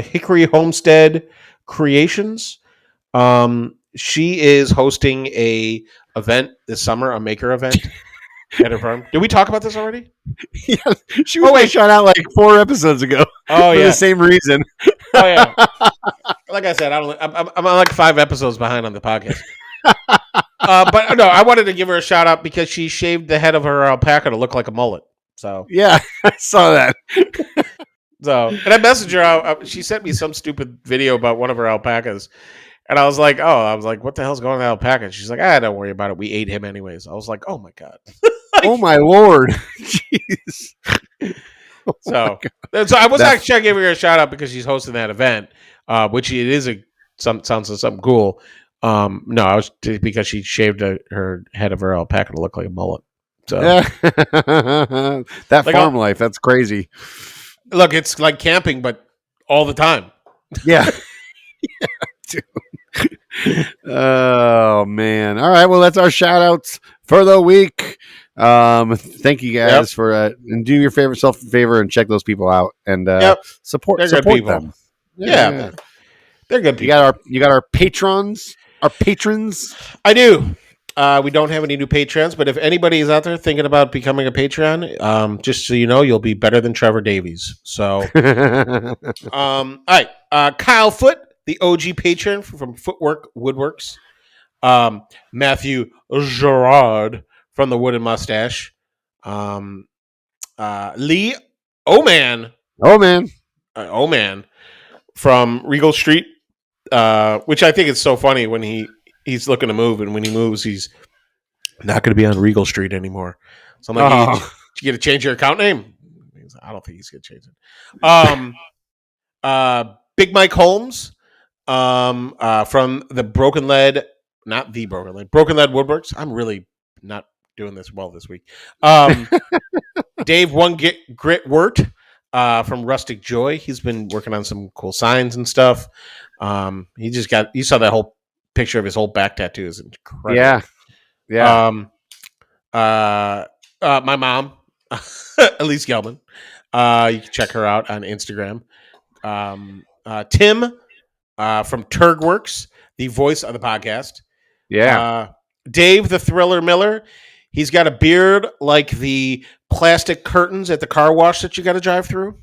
Hickory Homestead Creations. She is hosting a event this summer, a maker event at her farm. Did we talk about this already? Yeah, she was shot out like 4 episodes ago. Oh for yeah, the same reason. Oh yeah. Like I said, I'm like 5 episodes behind on the podcast. But no, I wanted to give her a shout out because she shaved the head of her alpaca to look like a mullet. So yeah, I saw that. And I messaged her. She sent me some stupid video about one of her alpacas. And I was like, what the hell's going on with the alpaca? She's like, don't worry about it. We ate him anyways. I was like, oh my God. Oh my Lord. Jeez. So I was actually giving her a shout out because she's hosting that event, which it is sounds like something cool. No, I was because she shaved her head of her alpaca to look like a mullet. So that like farm life, that's crazy. Look, it's like camping, but all the time. Yeah. Dude. Oh man. All right. Well, that's our shout outs for the week. Thank you guys for and do yourself a favor and check those people out and support them. Yeah. They're good people. You got our patrons. Our patrons. I do. We don't have any new patrons, but if anybody is out there thinking about becoming a Patreon, just so you know, you'll be better than Trevor Davies. So, all right, Kyle Foot, the OG patron from Footwork Woodworks, Matthew Gerard from the Wooden Mustache, Lee Oman from Regal Street, which I think is so funny when he's looking to move, and when he moves, he's not going to be on Regal Street anymore. So I'm like, did you get to change your account name? I don't think he's going to change it. Big Mike Holmes from the Broken Lead Broken Lead Woodworks. I'm really not doing this well this week. Dave Grit Wirt from Rustic Joy. He's been working on some cool signs and stuff. You saw that whole picture of his whole back tattoo is incredible. Yeah. My mom, Elise Gelman. You can check her out on Instagram. Tim from Turgworks, the voice of the podcast. Yeah. Dave the Thriller Miller. He's got a beard like the plastic curtains at the car wash that you got to drive through.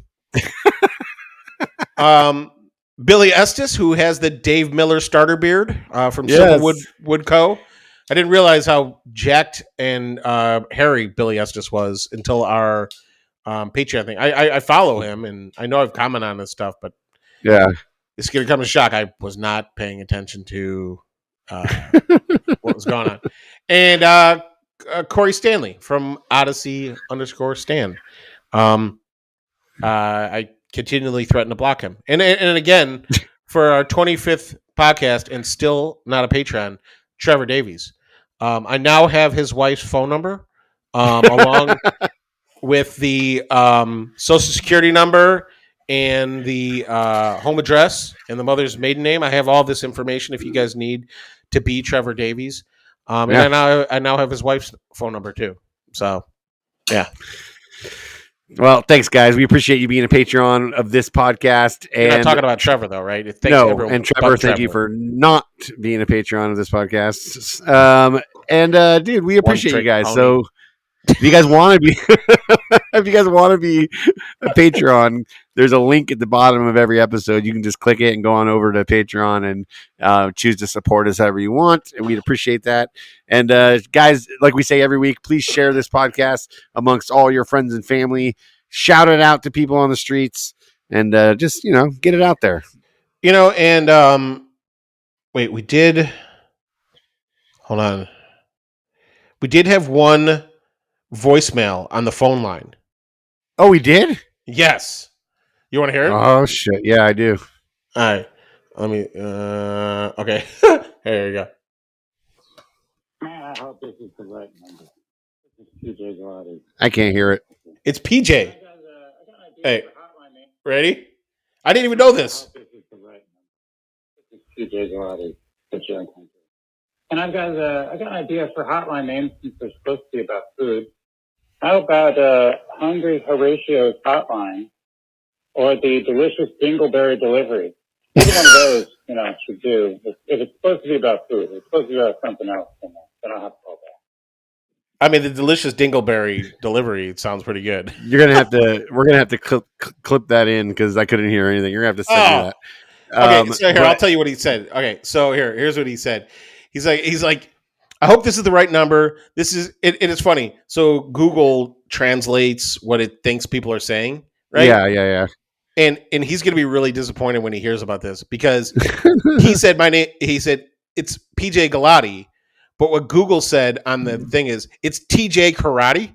Billy Estes, who has the Dave Miller starter beard from Silverwood Wood Co. I didn't realize how jacked and hairy Billy Estes was until our Patreon thing. I follow him, and I know I've commented on this stuff, but yeah, it's going to come as a shock. I was not paying attention to what was going on. And Corey Stanley from Odyssey_Stan. I continually threaten to block him. And again, for our 25th podcast and still not a Patreon, Trevor Davies. I now have his wife's phone number along with the social security number and the home address and the mother's maiden name. I have all this information if you guys need to be Trevor Davies. And I now have his wife's phone number too. So, yeah. Well, thanks, guys. We appreciate you being a Patreon of this podcast. And you're not talking about Trevor, though, right? And Trevor, thank you for not being a Patreon of this podcast. Dude, we appreciate you guys. Pony. So, if you guys want to be, a Patreon, there's a link at the bottom of every episode. You can just click it and go on over to Patreon and choose to support us however you want, and we'd appreciate that. And guys, like we say every week, please share this podcast amongst all your friends and family. Shout it out to people on the streets, and just get it out there. Wait, we did. Hold on. We did have one voicemail on the phone line. Oh, we did? Yes. You want to hear it? Oh shit! Yeah, I do. All right. Let me. Okay. Here you go. I hope this is the right number. This is PJ Galati. I can't hear it. It's PJ. Hey, ready? I didn't even know this. This is the right number. This is PJ Galati. And I got an idea for hotline names since they're supposed to be about food. How about Hungry Horatio's Hotline or the Delicious Dingleberry Delivery? Either one of those, should do. If it's supposed to be about food, it's supposed to be about something else, then I'll have to call back. I mean, the Delicious Dingleberry Delivery sounds pretty good. We're gonna have to clip that in because I couldn't hear anything. You're gonna have to send me that. Okay, so here I'll tell you what he said. Okay, so here's what he said. He's like, I hope this is the right number. This is it. It's funny. So Google translates what it thinks people are saying, right? Yeah. And he's going to be really disappointed when he hears about this because he said my name. He said it's PJ Galati, but what Google said on the thing is it's TJ Karate.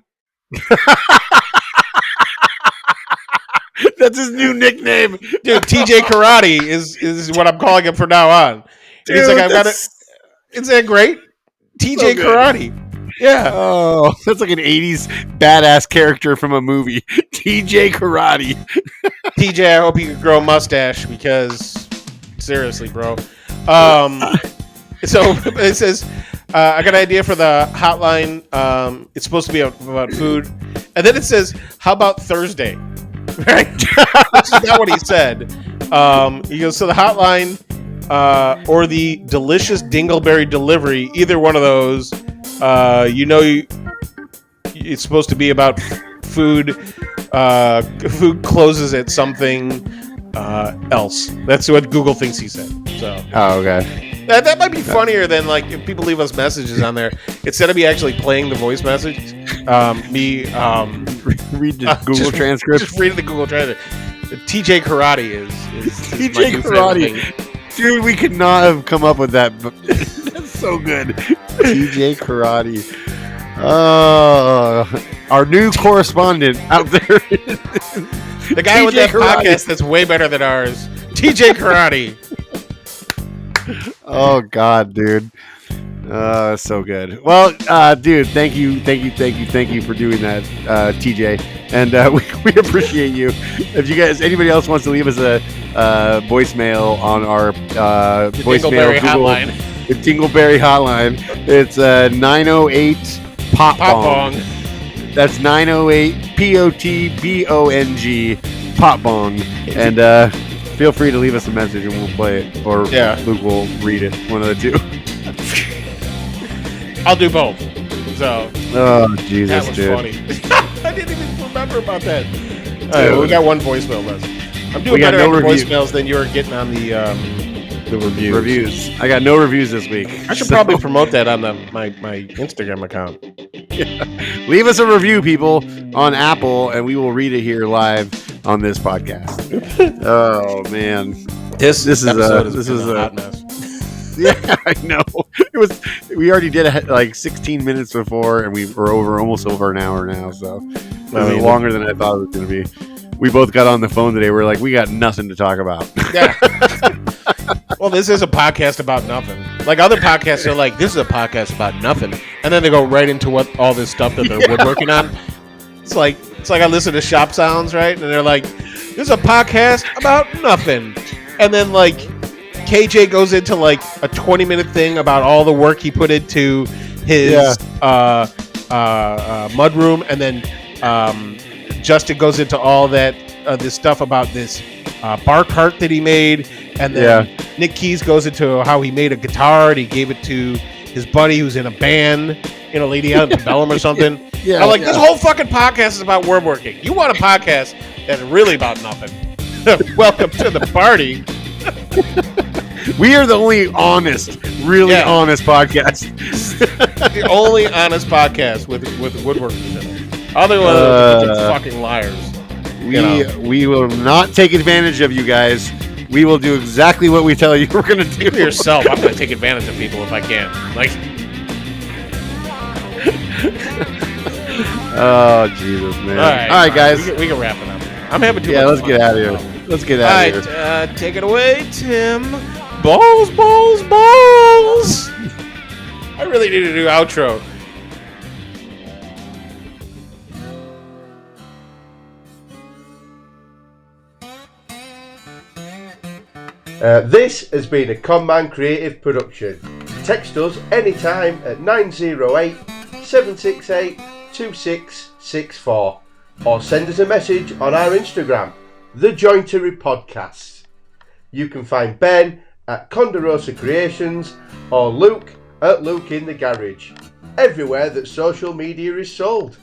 That's his new nickname, dude. TJ Karate is what I'm calling him from now on. Dude, he's like, I've got it. Isn't that great? TJ Karate. Yeah. Oh, that's like an 80s badass character from a movie. TJ Karate. TJ, I hope you can grow a mustache because seriously, bro. So it says, I got an idea for the hotline. It's supposed to be about food. And then it says, how about Thursday? Right? Which is not what he said. He goes, so the hotline or the Delicious Dingleberry Delivery, either one of those, it's supposed to be about food. Food closes at something else. That's what Google thinks he said. So, okay. That might be funnier than like if people leave us messages on there instead of me actually playing the voice message. Read the Google transcript. Just read the Google transcript. TJ Karate is TJ Karate. Dude, we could not have come up with that. That's so good. TJ Karate. Our new correspondent out there. The guy with that podcast that's way better than ours. TJ Karate. Oh, God, dude. So good. Well, dude, thank you for doing that, TJ. And we appreciate you. If anybody else wants to leave us a voicemail on our voicemail hotline. The Dingleberry hotline, it's 908 Pop Bong. That's 908 POTBONG Pop Bong. And feel free to leave us a message and we'll play it, or Luke will read it. One of the two. I'll do both. So, oh Jesus, that was dude. funny. I didn't even remember about that. All right, we got one voicemail left. I'm doing better on the voicemails than you're getting on the reviews. I got no reviews this week. I should probably promote that on my Instagram account. Yeah. Leave us a review, people, on Apple, and we will read it here live on this podcast. Oh man, this is a hot mess. Yeah, I know. It was. We already did it like 16 minutes before, and we were almost over an hour now. So it was longer than I thought it was going to be. We both got on the phone today. We're like, we got nothing to talk about. Yeah. Well, this is a podcast about nothing. Like other podcasts are like, this is a podcast about nothing, and then they go right into what all this stuff that they're woodworking on. It's like I listen to Shop Sounds, right? And they're like, this is a podcast about nothing, and then like KJ goes into like a 20-minute thing about all the work he put into his mudroom, and then Justin goes into all that this stuff about this bar cart that he made, and then Nick Keys goes into how he made a guitar and he gave it to his buddy who's in a band, Lady out in Bellum or something. I'm like, this whole fucking podcast is about woodworking. You want a podcast that's really about nothing? Welcome to the party. We are the only honest, really honest podcast. The only honest podcast with woodworking in it. Otherwise, it's fucking liars. We will not take advantage of you guys. We will do exactly what we tell you we're going to do. For yourself, I'm going to take advantage of people if I can. Like, oh Jesus, man! All right, guys, we can wrap it up. I'm having too much let's fun. get out of here. Let's get out of here. Take it away, Tim. Balls, balls, balls. I really need to do outro. This has been a ConMan Creative production. Text us anytime at 908 768 2664 or send us a message on our Instagram, thejointery podcast. You can find Ben at Conderosa Creations or Luke at Luke in the Garage, everywhere that social media is sold.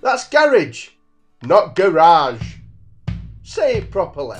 That's garage, not garage. Say it properly.